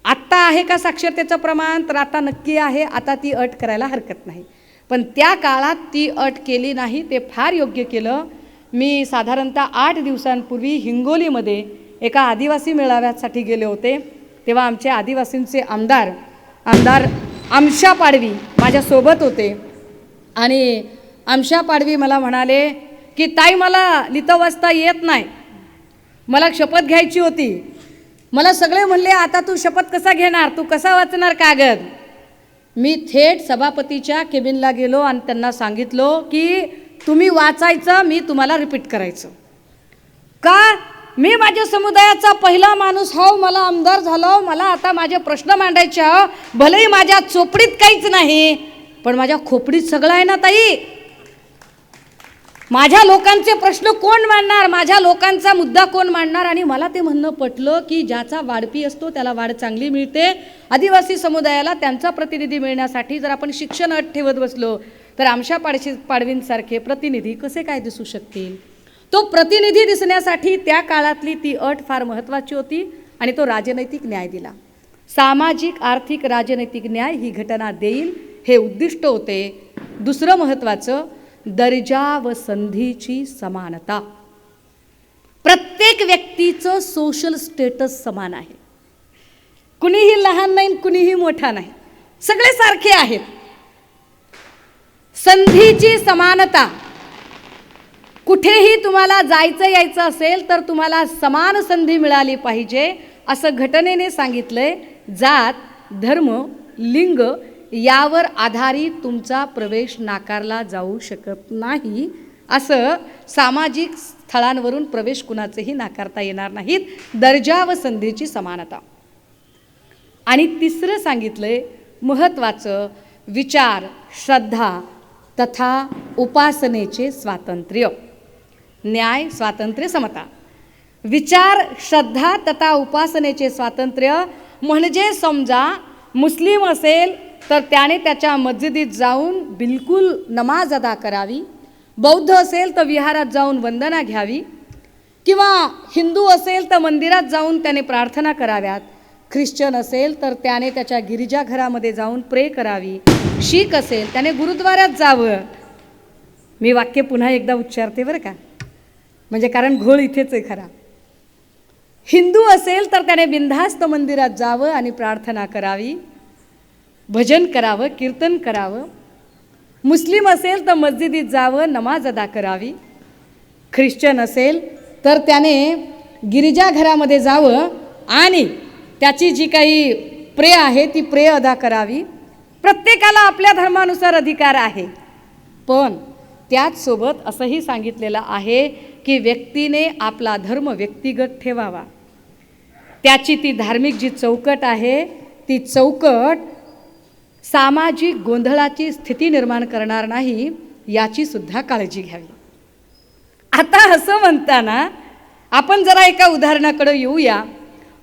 आत्ता आहे का साक्षरतेचं प्रमाण, तर आता नक्की आहे, आता ती अट करायला हरकत नाही. पण त्या काळात ती अट केली नाही. ते फार योग्य केलं. मी साधारणतः 8 दिवसांपूर्वी हिंगोलीमध्ये एका आदिवासी मेळाव्यासाठी गेले होते. तेव्हा आमचे आदिवासींचे आमदार आमशा पाडवी माझ्यासोबत होते. आणि आमशा पाडवी मला म्हणाले की ताई मला लिहिता वाचता येत नाही, मला शपथ घ्यायची होती. मला सगळे म्हणले आता तू शपथ कसा घेणार, तू कसा वाचणार कागद. मी थेट सभापतीच्या केबिनला गेलो आणि त्यांना सांगितलं की तुम्ही वाचायचं, मी तुम्हाला रिपीट करायचं. का मी माझ्या समुदायाचा पहिला माणूस हो, मला आमदार झालो, मला आता माझे प्रश्न मांडायचे हो. भलेही माझ्या चोपडीत काहीच नाही पण माझ्या खोपडीत सगळं आहे ना ताई. माझ्या लोकांचे प्रश्न कोण मांडणार, माझ्या लोकांचा मुद्दा कोण मांडणार. आणि मला ते म्हणणं पटलं की ज्याचा वाढपी असतो त्याला वाढ चांगली मिळते. आदिवासी समुदायाला त्यांचा प्रतिनिधी मिळण्यासाठी जर आपण शिक्षण अट ठेवत बसलो तर आमशा पाडवींसारखे प्रतिनिधी कसे काय दिसू शकतील. तो प्रतिनिधी दिसण्यासाठी त्या काळातली ती अट फार महत्त्वाची होती आणि तो राजनैतिक न्याय दिला. सामाजिक आर्थिक राजनैतिक न्याय ही घटना देईल हे उद्दिष्ट होते. दुसरं महत्त्वाचं दर्जा व संधीची समानता. प्रत्येक व्यक्तीचं सोशल स्टेटस समान आहे. कुणीही लहान नाही, कुणीही मोठा नाही, सगळे सारखे आहेत. संधीची समानता. कुठेही तुम्हाला जायचं यायचं असेल तर तुम्हाला समान संधी मिळाली पाहिजे असं घटनेने सांगितलंय. जात धर्म लिंग यावर आधारित तुमचा प्रवेश नाकारला जाऊ शकत नाही. असं सामाजिक स्थळांवरून प्रवेश कुणाचेही नाकारता येणार नाहीत. दर्जा व संधीची समानता. आणि तिसरं सांगितलंय महत्त्वाचं, विचार श्रद्धा तथा उपासनेचे स्वातंत्र्य. न्याय स्वातंत्र्य समता. विचार श्रद्धा तथा उपासनेचे स्वातंत्र्य म्हणजे समजा मुस्लिम असेल तर त्याने त्याच्या मस्जिदीत जाऊन बिलकुल नमाज अदा करावी. बौद्ध असेल तर विहारात जाऊन वंदना घ्यावी. किंवा हिंदू असेल तर मंदिरात जाऊन त्याने प्रार्थना कराव्यात, ख्रिश्चन असेल तर त्याने त्याच्या गिरिजाघरामध्ये जाऊन प्रे करावी, शीख असेल त्याने गुरुद्वारात जावं. मी वाक्य पुन्हा एकदा उच्चारते बरं का, म्हणजे कारण घोळ इथेच आहे खरा. हिंदू असेल तर त्याने बिनधास्त मंदिरात जावं आणि प्रार्थना करावी, भजन करावं, कीर्तन करावं. मुस्लिम असेल तर मस्जिदीत जावं, नमाज अदा करावी. ख्रिश्चन असेल तर त्याने गिरिजाघरामध्ये जावं आणि त्याची जी काही प्रे आहे ती प्रे अदा करावी. प्रत्येकाला आपल्या धर्मानुसार अधिकार आहे, पण त्याचसोबत असंही सांगितलेलं आहे की व्यक्तीने आपला धर्म व्यक्तिगत ठेवावा. त्याची ती धार्मिक जी चौकट आहे ती चौकट सामाजिक गोंधळाची स्थिती निर्माण करणार नाही याची सुद्धा काळजी घ्यावी. आता असं म्हणताना आपण जरा एका उदाहरणाकडे येऊया.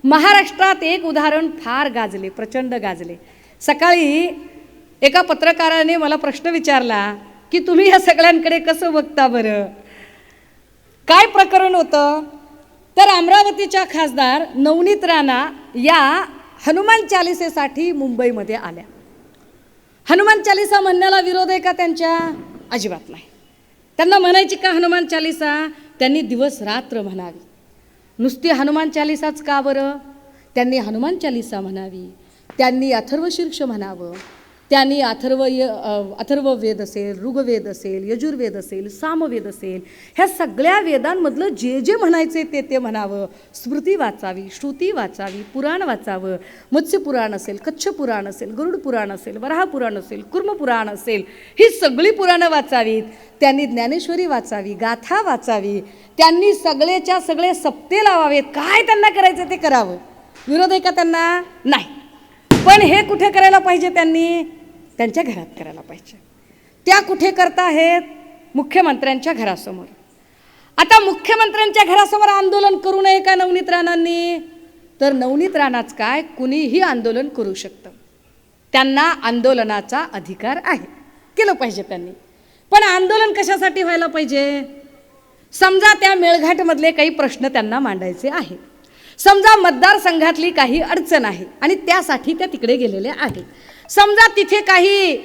महाराष्ट्रात एक उदाहरण फार गाजले, प्रचंड गाजले. सकाळी एका पत्रकाराने मला प्रश्न विचारला की तुम्ही या सगळ्यांकडे कसं बघता बरं. काय प्रकरण होतं तर अमरावतीच्या खासदार नवनीत राणा या हनुमान चालिसेसाठी मुंबईमध्ये आल्या. हनुमान चालिसा म्हणण्याला विरोध आहे का त्यांच्या? अजिबात नाही. त्यांना म्हणायची का हनुमान चालिसा? त्यांनी दिवस रात्र म्हणावी. नुसती हनुमान चालिसाच का बरं? त्यांनी हनुमान चालिसा म्हणावी, त्यांनी अथर्वशीर्ष म्हणावं, त्यांनी अथर्ववेद असेल, ऋग्वेद असेल, यजुर्वेद असेल, सामवेद असेल, ह्या सगळ्या वेदांमधलं जे जे म्हणायचे ते म्हणावं. स्मृती वाचावी, श्रुती वाचावी, पुराण वाचावं. मत्स्य पुराण असेल, कच्छ पुराण असेल, गरुड पुराण असेल, वराह पुराण असेल, कुर्म पुराण असेल, ही सगळी पुराणं वाचावीत. त्यांनी ज्ञानेश्वरी वाचावी, गाथा वाचावी, त्यांनी सगळेच्या सगळे सप्ते लावावेत. काय त्यांना करायचं ते करावं. विरोध आहे का त्यांना? नाही. पण हे कुठे करायला पाहिजे? त्यांनी त्यांच्या घरात करायला पाहिजे. त्या कुठे करता आहेत? मुख्यमंत्र्यांच्या घरासमोर. आता मुख्यमंत्र्यांच्या घरासमोर आंदोलन करू नये का नवनीत राणांनी? तर नवनीत राणाच काय, कुणीही आंदोलन करू शकतं. त्यांना आंदोलनाचा अधिकार आहे, केलं पाहिजे त्यांनी. पण आंदोलन कशासाठी व्हायला पाहिजे? समजा त्या मेळघाटमधले काही प्रश्न त्यांना मांडायचे आहेत, समजा मतदारसंघातली काही अडचण आहे आणि त्यासाठी त्या तिकडे गेलेले आहेत, समजा तिथे काही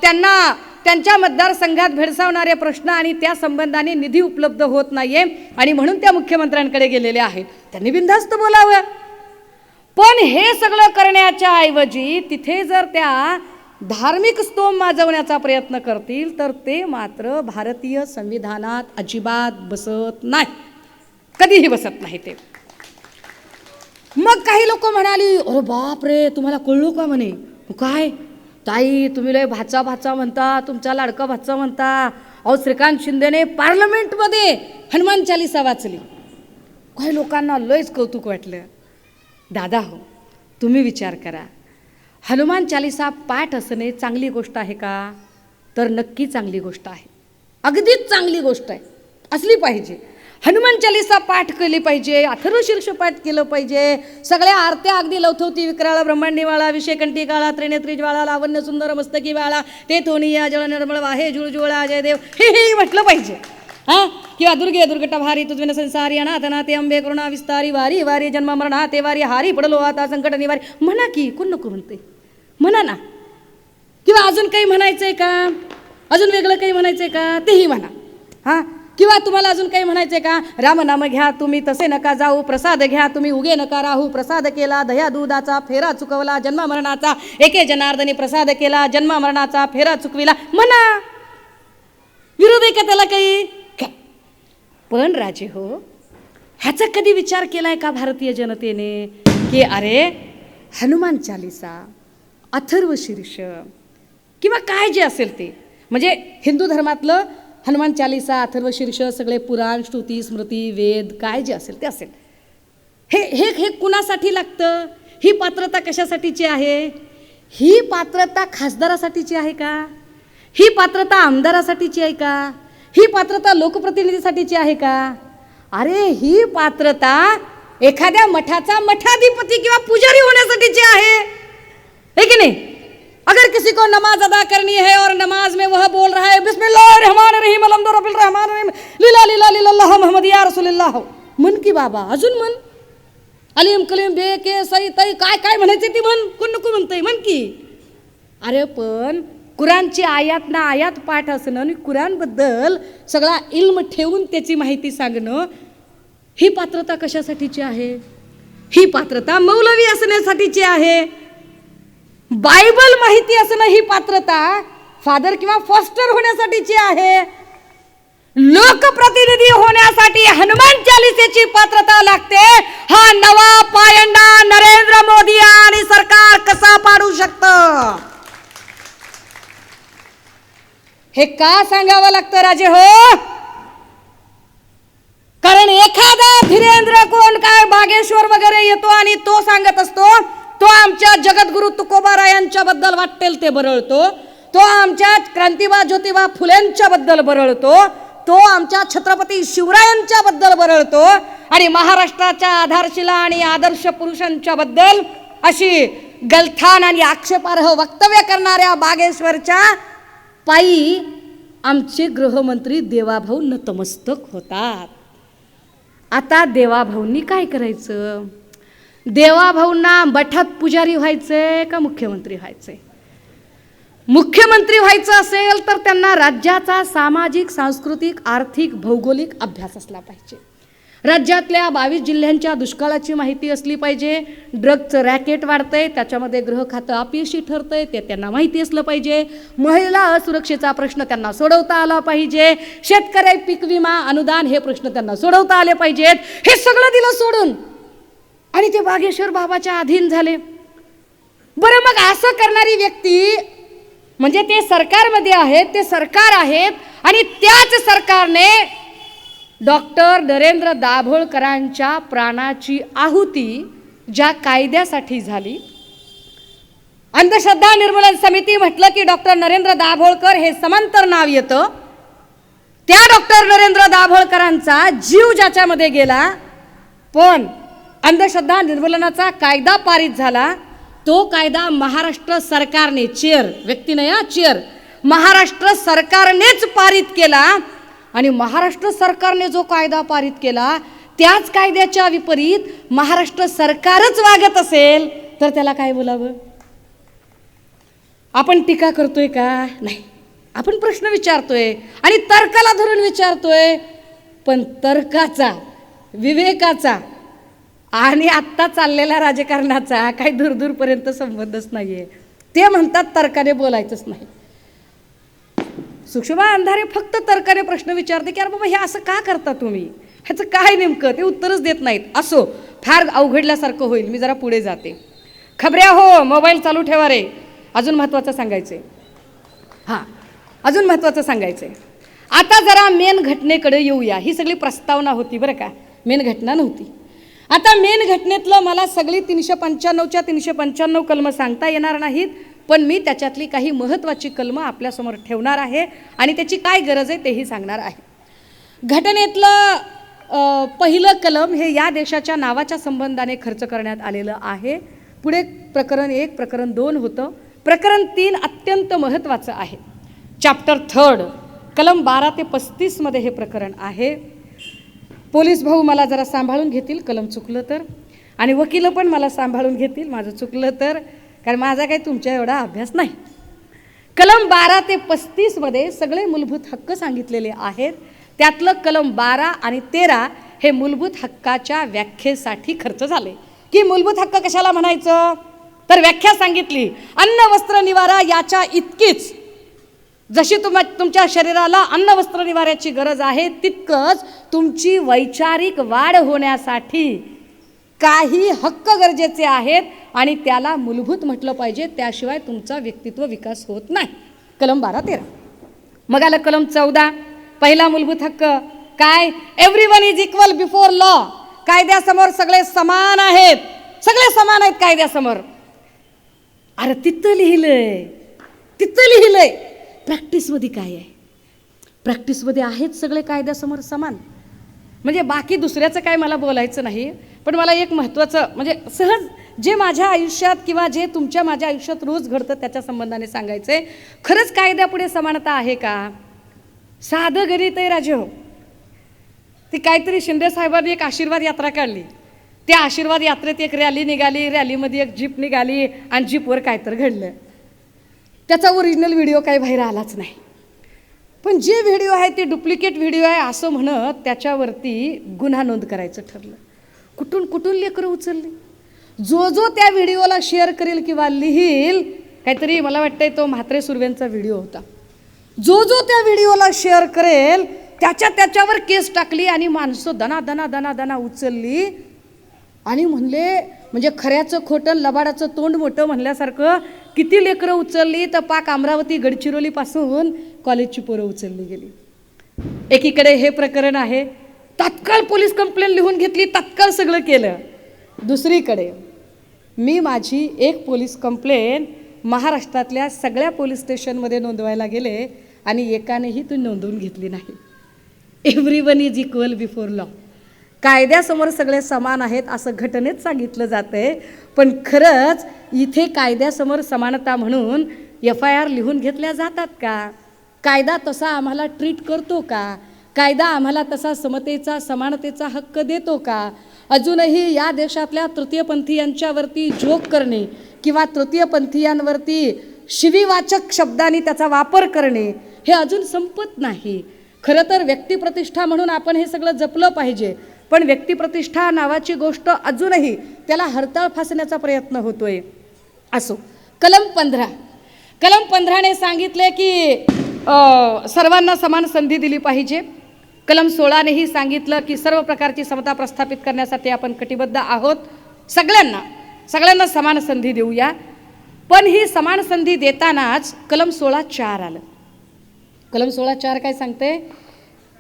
त्यांना त्यांच्या मतदारसंघात भेडसावणारे प्रश्न आणि त्या संबंधाने निधी उपलब्ध होत नाहीये आणि म्हणून त्या मुख्यमंत्र्यांकडे गेलेले आहेत, त्यांनी बिनधास्त बोलावं. पण हे सगळं करण्याच्या ऐवजी तिथे जर त्या धार्मिक स्तोम माजवण्याचा प्रयत्न करतील तर ते मात्र भारतीय संविधानात अजिबात बसत नाही, कधीही बसत नाही ते. मग काही लोक म्हणाली, अरे बाप रे, तुम्हाला कळलो का? म्हणे काय ताई, तुम्ही लय भाचा भाचा म्हणता, तुमचा लाडका भाचा म्हणता. अहो श्रीकांत शिंदेने पार्लमेंटमध्ये हनुमान चालिसा वाचली. काही लोकांना लयच कौतुक वाटलं. दादा हो, तुम्ही विचार करा, हनुमान चालिसा पाठ असणे चांगली गोष्ट आहे का? तर नक्की चांगली गोष्ट आहे, अगदीच चांगली गोष्ट आहे, असली पाहिजे. हनुमान चालिसा पाठ केली पाहिजे, अथर्वशीर्ष पाठ केलं पाहिजे. सगळ्या आरत्या अगदी लवथवती विक्राळा ब्रह्मांडीवाळा विषयकंठी काळा त्रिनेत्री ज्वाळा लावण्य सुंदर मस्तकी वाळा ते थोनिया जळ निर्मळ वाहे जुळजुळा जयदेव हे म्हटलं पाहिजे. हां, किंवा दुर्गे दुर्गटा भारी तुझविन संसारी अनाथना ते अंबे करुणा विस्तारी वारी वारी जन्म मरणा ते वारी हारी पडलो आता संकट निवारी. म्हणा की, कोण नको म्हणते, म्हणा ना. किंवा अजून काही म्हणायचंय का? अजून वेगळं काही म्हणायचंय का? तेही म्हणा. हां, किंवा तुम्हाला अजून काही म्हणायचंय का? रामनाम घ्या तुम्ही तसे नका जाऊ, प्रसाद घ्या तुम्ही उगे नका राहू. प्रसाद केला दह्या दुधाचा फेरा चुकवला जन्म मरणाचा, एके जनार्दनी प्रसाद केला जन्म मरणाचा फेरा चुकविला. म्हणा, विरोध आहे का त्याला काही? पण राजे हो, ह्याचा कधी विचार केलाय का भारतीय जनतेने की अरे हनुमान चालिसा, अथर्वशीर्ष किंवा काय जे असेल ते, म्हणजे हिंदू धर्मातलं हनुमान चालिसा, अथर्वशीर्ष, सगळे पुराण, श्रुती, स्मृती, वेद काय जे असेल ते असेल, हे हे हे कुणासाठी लागतं? ही पात्रता कशासाठीची आहे? ही पात्रता खासदारासाठीची आहे का? ही पात्रता आमदारासाठीची आहे का? ही पात्रता लोकप्रतिनिधीसाठीची आहे का? अरे ही पात्रता एखाद्या मठाचा मठाधिपती किंवा पुजारी होण्यासाठीची आहे की नहीं? अगर किसी को नमाज अदा करनी है और नमाज में वह बोल रहा है बिस्मिल्लाहिर्रहमानिर्रहीम अलहम्दुलिल्लाहिर्रहमानिर्रहीम लीला लीला लीला मोहम्मद या रसूलुल्लाह, म्हण की बाबा, अजून म्हण. अलीम कलीम बे के सई तई काय काय म्हणायचे ती म्हण. कोण नको म्हणतंय, म्हण की. अरे पण कुराणची आयात ना आयात पाठ असणं आणि कुराणबद्दल सगळा इल्म ठेवून त्याची माहिती सांगणं, ही पात्रता कशासाठीची आहे? ही पात्रता मौलवी असण्यासाठीची आहे. बायबल माहिती असणं ही पात्रता फादर किंवा फॉस्टर होण्यासाठीची आहे. लोकप्रतिनिधी होण्यासाठी हनुमान चालिसेची पात्रता लागते. हा नवा पायंडा नरेंद्र मोदी आणि सरकार कसा पाडू शकतं, हे का सांगावं लागतं राजे हो? कारण एखादा धीरेंद्र कोण काय बागेश्वर वगैरे येतो आणि तो सांगत असतो, तो आमच्या जगद्गुरु तुकोबारायांच्या बद्दल वाटेल ते बरळतो, तो आमच्या क्रांतिबा ज्योतिबा फुलेंच्या बद्दल बरळतो, तो आमच्या छत्रपती शिवरायांच्या बद्दल बरळतो आणि महाराष्ट्राच्या आधारशिला आणि आदर्श पुरुषांच्या बद्दल अशी गलथान आणि आक्षेपार्ह वक्तव्य करणाऱ्या बागेश्वरच्या पायी आमचे गृहमंत्री देवाभाऊ नतमस्तक होतात. आता देवाभाऊंनी काय करायचं? देवाभाऊंना मठात पुजारी व्हायचंय का मुख्यमंत्री व्हायचंय? मुख्यमंत्री व्हायचं असेल तर त्यांना राज्याचा सामाजिक, सांस्कृतिक, आर्थिक, भौगोलिक अभ्यास असला पाहिजे. राज्यातल्या 22 जिल्ह्यांच्या दुष्काळाची माहिती असली पाहिजे. ड्रगचं रॅकेट वाढतंय, त्याच्यामध्ये गृह खातं अपयशी ठरतंय, ते त्यांना माहिती असलं पाहिजे. महिला असुरक्षेचा प्रश्न त्यांना सोडवता आला पाहिजे. शेतकरी पीक विमा अनुदान हे प्रश्न त्यांना सोडवता आले पाहिजेत. हे सगळं दिलं सोडून आणि ते बागेश्वर बाबाच्या अधीन झाले. बरं, मग असं करणारी व्यक्ती म्हणजे ते सरकारमध्ये आहेत, ते सरकार आहेत आणि त्याच सरकारने डॉक्टर नरेंद्र दाभोळकरांच्या प्राणाची आहुती ज्या कायद्यासाठी झाली, अंधश्रद्धा निर्मूलन समिती म्हटलं की डॉक्टर नरेंद्र दाभोळकर हे समांतर नाव येतं. त्या डॉक्टर नरेंद्र दाभोळकरांचा जीव ज्याच्यामध्ये गेला, पण अंधश्रद्धा निर्मूलनाचा कायदा पारित झाला. तो कायदा महाराष्ट्र सरकारने, चेअर व्यक्ती नाही हा, चेअर महाराष्ट्र सरकारनेच पारित केला. आणि महाराष्ट्र सरकारने जो कायदा पारित केला त्याच कायद्याच्या विपरीत महाराष्ट्र सरकारच वागत असेल तर त्याला काय बोलावं? आपण टीका करतोय का? नाही, आपण प्रश्न विचारतोय आणि तर्काला धरून विचारतोय. पण तर्काचा, विवेकाचा आणि आत्ता चाललेल्या राजकारणाचा काही दूरदूरपर्यंत संबंधच नाहीये. ते म्हणतात तर्काने बोलायचंच नाही. सुषमा अंधारे फक्त तर्काने प्रश्न विचारते की अरे बाबा हे असं का करता तुम्ही, ह्याचं काय नेमकं, ते उत्तरच देत नाहीत. असो, फार अवघडल्यासारखं होईल, मी जरा पुढे जाते. खबऱ्या हो, मोबाईल चालू ठेवा रे. अजून महत्त्वाचं सांगायचं आहे. हां, अजून महत्त्वाचं सांगायचं आहे. आता जरा मेन घटनेकडे येऊया. ही सगळी प्रस्तावना होती बरं का, मेन घटना नव्हती. आता मेन घटनेतलं मला सगळी 395च्या 395 कलमं सांगता येणार नाहीत, पण मी त्याच्यातली काही महत्त्वाची कलमं आपल्यासमोर ठेवणार आहे आणि त्याची काय गरज आहे तेही सांगणार आहे. घटनेतलं पहिलं कलम हे या देशाच्या नावाच्या संबंधाने खर्च करण्यात आलेलं आहे. पुढे प्रकरण 1, प्रकरण 2 होतं. प्रकरण 3 अत्यंत महत्त्वाचं आहे. चॅप्टर 3 कलम 12 ते 35 मध्ये हे प्रकरण आहे. पोलीस भाऊ मला जरा सांभाळून घेतील कलम चुकलं तर, आणि वकील पण मला सांभाळून घेतील माझं चुकलं तर, कारण माझा काही तुमच्या एवढा अभ्यास नाही. कलम 12 ते 35 मध्ये सगळे मूलभूत हक्क सांगितलेले आहेत. त्यातलं कलम 12 आणि 13 हे मूलभूत हक्काच्या व्याख्येसाठी खर्च झाले. की मूलभूत हक्क कशाला म्हणायचं तर व्याख्या सांगितली, अन्न वस्त्र निवारा याच्या इतकीच जशी तुमच्या शरीराला अन्न वस्त्र निवाऱ्याची गरज आहे, तितकंच तुमची वैचारिक वाढ होण्यासाठी काही हक्क गरजेचे आहेत आणि त्याला मूलभूत म्हटलं पाहिजे, त्याशिवाय तुमचा व्यक्तित्व विकास होत नाही. कलम 12-13. मग आलं कलम 14. पहिला मूलभूत हक्क काय? Everyone is equal before law. कायद्यासमोर सगळे समान आहेत, सगळे समान आहेत कायद्यासमोर. अरे तिथं लिहिलंय, तिथं लिहिलंय. प्रॅक्टिसमध्ये काय आहे? प्रॅक्टिसमध्ये आहेत सगळे कायद्यासमोर समान. म्हणजे बाकी दुसऱ्याचं काय मला बोलायचं नाही, पण मला एक महत्त्वाचं म्हणजे सहज जे माझ्या आयुष्यात किंवा जे तुमच्या माझ्या आयुष्यात रोज घडतं त्याच्या संबंधाने सांगायचं आहे. खरंच कायद्यापुढे समानता आहे का? साधं गणित आहे राजे हो. ती काहीतरी शिंदे साहेबांनी एक आशीर्वाद यात्रा काढली. त्या आशीर्वाद यात्रेत एक रॅली निघाली, रॅलीमध्ये एक जीप निघाली आणि जीपवर काहीतरी घडलं. त्याचा ओरिजिनल व्हिडिओ काही बाहेर आलाच नाही. पण जे व्हिडिओ आहे ते डुप्लिकेट व्हिडिओ आहे असं म्हणत त्याच्यावरती गुन्हा नोंद करायचं ठरलं. कुठून कुठून लेकरं उचलली. जो जो त्या व्हिडिओला शेअर करेल किंवा लिहील, काहीतरी मला वाटतंय तो म्हात्रे सुर्वेंचा व्हिडिओ होता, जो जो त्या व्हिडिओला शेअर करेल त्याच्यावर केस टाकली आणि माणसं दना दना दना दना उचलली आणि म्हणले म्हणजे खऱ्याचं खोटं लबाडाचं तोंड मोठं म्हणल्यासारखं किती लेकरं उचलली तर पाक अमरावती गडचिरोलीपासून कॉलेजची पोरं उचलली गेली. एकीकडे हे प्रकरण आहे, तात्काळ पोलीस कंप्लेंट लिहून घेतली, तात्काळ सगळं केलं. दुसरीकडे मी माझी एक पोलीस कंप्लेंट महाराष्ट्रातल्या सगळ्या पोलीस स्टेशनमध्ये नोंदवायला गेले आणि एकानेही ती नोंदवून घेतली नाही. Everyone is equal before law. कायद्यासमोर सगळे समान आहेत असं घटनेत सांगितलं जातंय, पण खरंच इथे कायद्यासमोर समानता म्हणून FIR लिहून घेतल्या जातात का? कायदा तसा आम्हाला ट्रीट करतो का? कायदा आम्हाला तसा समतेचा समानतेचा हक्क देतो का? अजूनही या देशातल्या तृतीयपंथीयांच्यावरती जोक करणे किंवा तृतीयपंथीयांवरती शिवीवाचक शब्दांनी त्याचा वापर करणे हे अजून संपत नाही. खरं तर व्यक्तिप्रतिष्ठा म्हणून आपण हे सगळं जपलं पाहिजे, पण व्यक्तिप्रतिष्ठा नावाची गोष्ट अजूनही त्याला हरताळ फासण्याचा प्रयत्न होतोय. असो, कलम 15ने सांगितले की सर्वांना समान संधी दिली पाहिजे. कलम 16नेही सांगितलं की सर्व प्रकारची समता प्रस्थापित करण्यासाठी आपण कटिबद्ध आहोत. सगळ्यांना समान संधी देऊया. पण ही समान संधी देतानाच कलम 16(4) आलं. कलम 16(4) काय सांगते?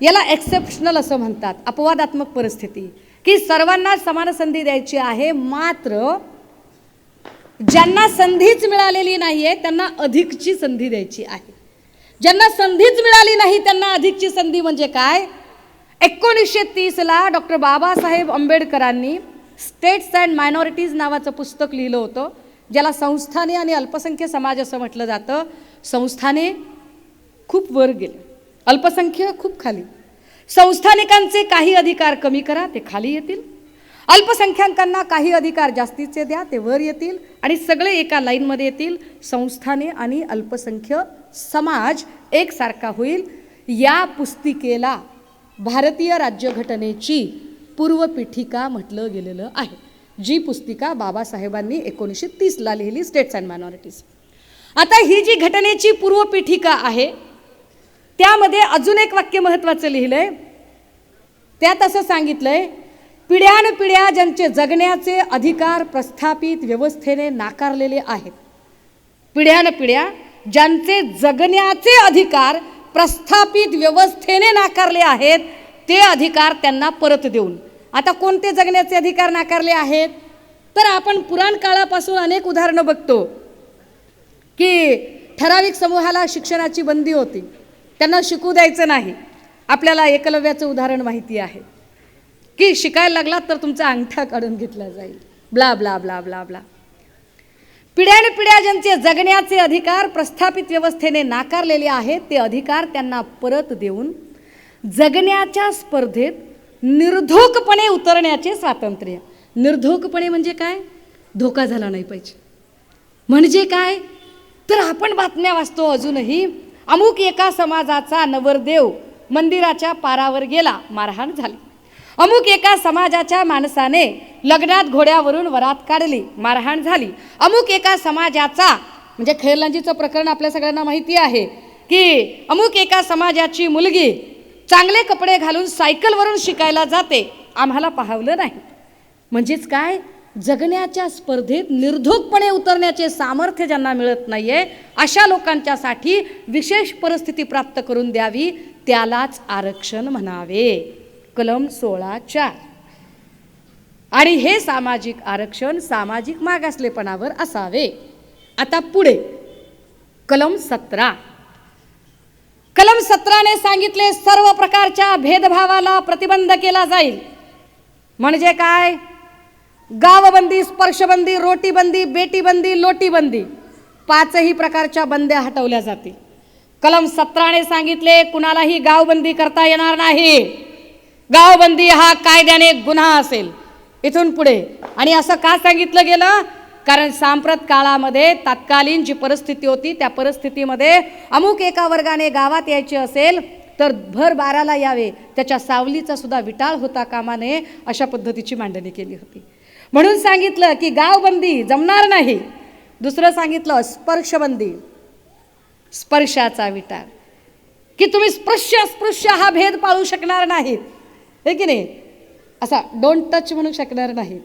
याला एक्सेप्शनल असं म्हणतात, अपवादात्मक परिस्थिती, की सर्वांना समान संधी द्यायची आहे, मात्र ज्यांना संधीच मिळालेली नाहीये त्यांना अधिकची संधी द्यायची आहे. ज्यांना संधीच मिळाली नाही त्यांना अधिकची संधी म्हणजे काय? 1930ला डॉक्टर बाबासाहेब आंबेडकरांनी स्टेट्स अँड मायनॉरिटीज नावाचं पुस्तक लिहिलं होतं, ज्याला संस्थाने आणि अल्पसंख्य समाज असं म्हटलं जातं. संस्थाने खूप वर गेले, अल्पसंख्य खूप खाली. संस्थानिकांचे काही अधिकार कमी करा, ते खाली येतील. अल्पसंख्याकांना काही अधिकार जास्तीचे द्या, ते वर येतील. आणि सगळे एका लाईनमध्ये येतील. संस्थाने आणि अल्पसंख्य समाज एकसारखा होईल. या पुस्तिकेला भारतीय राज्यघटनेची पूर्वपीठिका म्हटलं गेलेलं आहे, जी पुस्तिका बाबासाहेबांनी 1930ला लिहिली, स्टेट्स अँड मायनॉरिटीज. आता ही जी घटनेची पूर्वपीठिका आहे त्यामध्ये अजून एक वाक्य महत्त्वाचं लिहिलंय. त्यात असं सांगितलंय, पिढ्यानपिढ्या ज्यांचे जगण्याचे अधिकार प्रस्थापित व्यवस्थेने नाकारलेले आहेत. पिढ्यानपिढ्या ज्यांचे जगण्याचे अधिकार प्रस्थापित व्यवस्थेने नाकारले आहेत ते अधिकार त्यांना परत देऊन. आता कोणते जगण्याचे अधिकार नाकारले आहेत? तर आपण पुराण काळापासून अनेक उदाहरणं बघतो की ठराविक समूहाला शिक्षणाची बंदी होती, त्यांना शिकू द्यायचं नाही. आपल्याला एकलव्याचं उदाहरण माहिती आहे की शिकायला लागलात तर तुमचा अंगठा काढून घेतला जाईल, blah blah blah blah blah. पिढ्यानपिढ्या ज्यांचे जगण्याचे अधिकार प्रस्थापित व्यवस्थेने नाकारलेले आहेत ते अधिकार त्यांना परत देऊन जगण्याच्या स्पर्धेत निर्धोकपणे उतरण्याचे स्वातंत्र्य. निर्धोकपणे म्हणजे काय? धोका झाला नाही पाहिजे. म्हणजे काय? तर आपण बातम्या वाचतो अजूनही, अमुक एका समाजाचा नवरदेव मंदिराच्या पारावर गेला, मारहाण झाली. अमुक एका समाजाच्या माणसाने लग्नात घोड्यावरून वरात काढली, मारहाण झाली. अमुक एका समाजाचा, म्हणजे खैरलांजीचं प्रकरण आपल्या सगळ्यांना माहिती आहे की अमुक एका समाजाची मुलगी चांगले कपडे घालून सायकलवरून शिकायला जाते, आम्हाला पाहावलं नाही. म्हणजेच काय? जगण्याच्या स्पर्धेत निर्धोकपणे उतरण्याचे सामर्थ्य ज्यांना मिळत नाहीये अशा लोकांच्यासाठी विशेष परिस्थिती प्राप्त करून द्यावी, त्यालाच आरक्षण म्हणावे. कलम 16(4). आणि हे सामाजिक आरक्षण सामाजिक मागासलेपणावर असावे. आता पुढे कलम 17. कलम 17ने सांगितले सर्व प्रकारच्या भेदभावाला प्रतिबंध केला जाईल. म्हणजे काय? गावबंदी, स्पर्शबंदी, रोटीबंदी, बेटीबंदी, लोटीबंदी, 5ही प्रकारच्या बंद्या हटवल्या जातील. कलम 17ने सांगितले कुणालाही गावबंदी करता येणार नाही. गावबंदी हा कायद्याने गुन्हा असेल इथून पुढे. आणि असं का सांगितलं गेलं? कारण सांप्रत काळामध्ये तत्कालीन जी परिस्थिती होती त्या परिस्थितीमध्ये अमुक एका वर्गाने गावात यायचे असेल तर भर बाराला यावे, त्याच्या सावलीचा सुद्धा विटाळ होता कामा नये, अशा पद्धतीची मांडणी केली होती. म्हणून सांगितलं की गावबंदी जमणार नाही. दुसरं सांगितलं स्पर्शबंदी, स्पर्शाचा विटाळ, की तुम्ही स्पृश्य हा भेद पाळू शकणार नाहीत, हे की नाही, असा डोंट टच म्हणू शकणार नाहीत.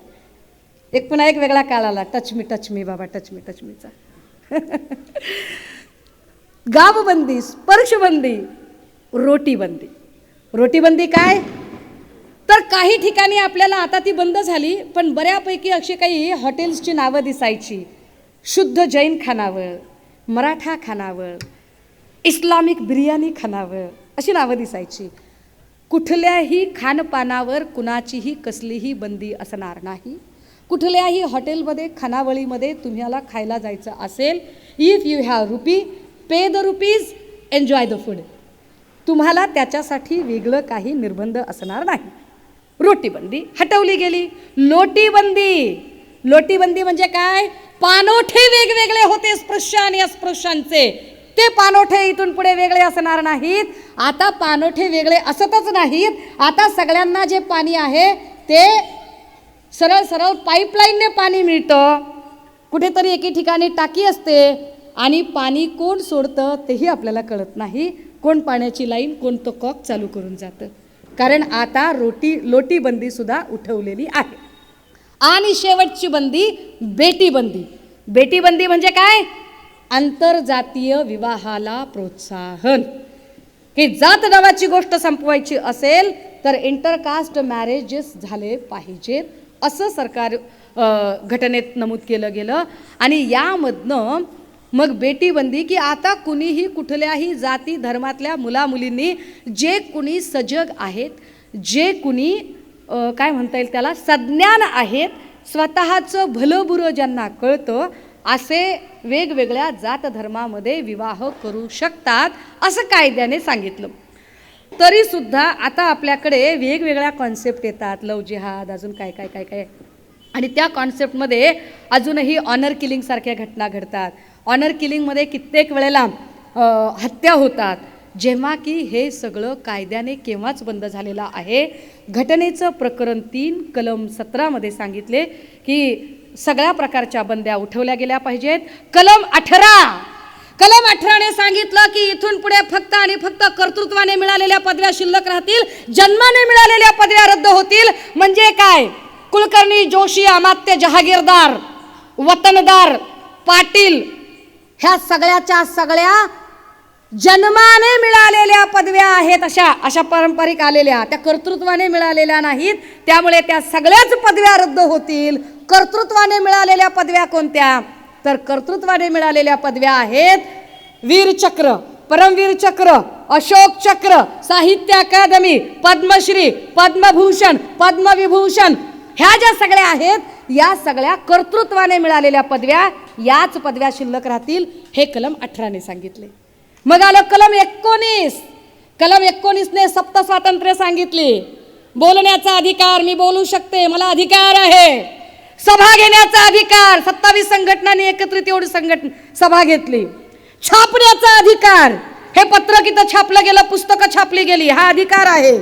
एक पुन्हा एक वेगळा काळ आला, टच मी बाबा, टच मीचा. गावबंदी, स्पर्शबंदी, रोटीबंदी. रोटीबंदी काय? तर काही ठिकाणी आपल्याला आता ती बंद झाली, पण बऱ्यापैकी अशी काही हॉटेल्सची नावं दिसायची. शुद्ध जैन खानावळ, मराठा खानावळ, इस्लामिक बिर्याणी खानावळ, अशी नावं दिसायची. कुठल्याही खानपानावर कुणाचीही कसलीही बंदी असणार नाही. कुठल्याही हॉटेलमध्ये खानावळीमध्ये तुम्हाला खायला जायचं असेल, if you have RuPay, pay the rupees, enjoy the food. तुम्हाला त्याच्यासाठी वेगळं काही निर्बंध असणार नाही. रोटीबंदी हटवली गेली. लोटीबंदी, लोटीबंदी म्हणजे काय? पानोठे वेगवेगळे होते स्पृश्य आणि अस्पृश्यांचे, ते पानोठे इथून पुढे वेगळे असणार नाहीत. आता पानोठे वेगळे असतच नाहीत, आता सगळ्यांना जे पाणी आहे ते सरळ सरळ पाईपलाईनने पाणी मिळतं. कुठेतरी एके ठिकाणी टाकी असते आणि पाणी कोण सोडतं तेही आपल्याला कळत नाही. कोण पाण्याची लाईन, कोण तो कॉक चालू करून जातं. कारण आता लोटीबंदी सुद्धा उठवलेली आहे. आणि शेवटची बंदी बेटीबंदी. बेटीबंदी म्हणजे काय? आंतरजातीय विवाहाला प्रोत्साहन. की जात नावाची गोष्ट संपवायची असेल तर इंटरकास्ट मॅरेजेस झाले पाहिजेत, असं सरकार घटनेत नमूद केलं गेलं. आणि यामधनं मग बेटीबंदी, की आता कुणीही कुठल्याही जाती धर्मातल्या मुलामुलींनी, जे कुणी सजग आहेत, जे कुणी काय म्हणता येईल त्याला सज्ञान आहेत, स्वतःचं भलं बुरं ज्यांना कळतं, असे वेगवेगळ्या जात धर्मामध्ये विवाह करू शकतात, असं कायद्याने सांगितलं. तरीसुद्धा आता आपल्याकडे वेगवेगळ्या कॉन्सेप्ट येतात, लव जिहाद, अजून काय काय काय काय, आणि त्या कॉन्सेप्टमध्ये अजूनही ऑनर किलिंगसारख्या घटना घडतात. ऑनर किलिंगमध्ये कित्येक वेळेला हत्या होतात, जेव्हा की हे सगळं कायद्याने केव्हाच बंद झालेलं आहे. घटनेचं प्रकरण 3 कलम 17 सांगितले की सगळ्या प्रकारच्या बंद्या उठवल्या गेल्या पाहिजेत. कलम 18 ने सांगितलं की इथून पुढे फक्त आणि फक्त कर्तृत्वाने मिळालेल्या पदव्या शिल्लक राहतील, जन्माने मिळालेल्या पदव्या रद्द होतील. म्हणजे काय? कुलकर्णी, जोशी, अमात्य, जहागीरदार, वतनदार, पाटील, ह्या सगळ्याच्या सगळ्या जन्माने मिळालेल्या पदव्या आहेत, अशा पारंपरिक आलेल्या, त्या कर्तृत्वाने मिळालेल्या नाहीत. त्यामुळे त्या सगळ्याच पदव्या रद्द होतील. कर्तृत्वाने मिळालेल्या पदव्या कोणत्या? तर कर्तृत्वाने मिळालेल्या पदव्या आहेत वीरचक्र, परमवीर चक्र, अशोक चक्र, साहित्य अकादमी, पद्मश्री, पद्मभूषण, पद्मविभूषण, ह्या ज्या सगळ्या आहेत, या सगळ्या कर्तृत्वाने मिळालेल्या पदव्या, याच पदव्या शिल्लक राहतील. हे कलम 18 ने सांगितले. मग आलं कलम 19. कलम 19 ने सप्त स्वातंत्र्य सांगितली. बोलण्याचा अधिकार, मी बोलू शकते, मला अधिकार आहे. सभा घेण्याचा अधिकार, 27 संघटनांनी एकत्रित एवढी सभा घेतली. छापण्याचा अधिकार, हे पत्रक इथं छापलं गेलं, पुस्तकं छापली गेली, हा अधिकार आहे.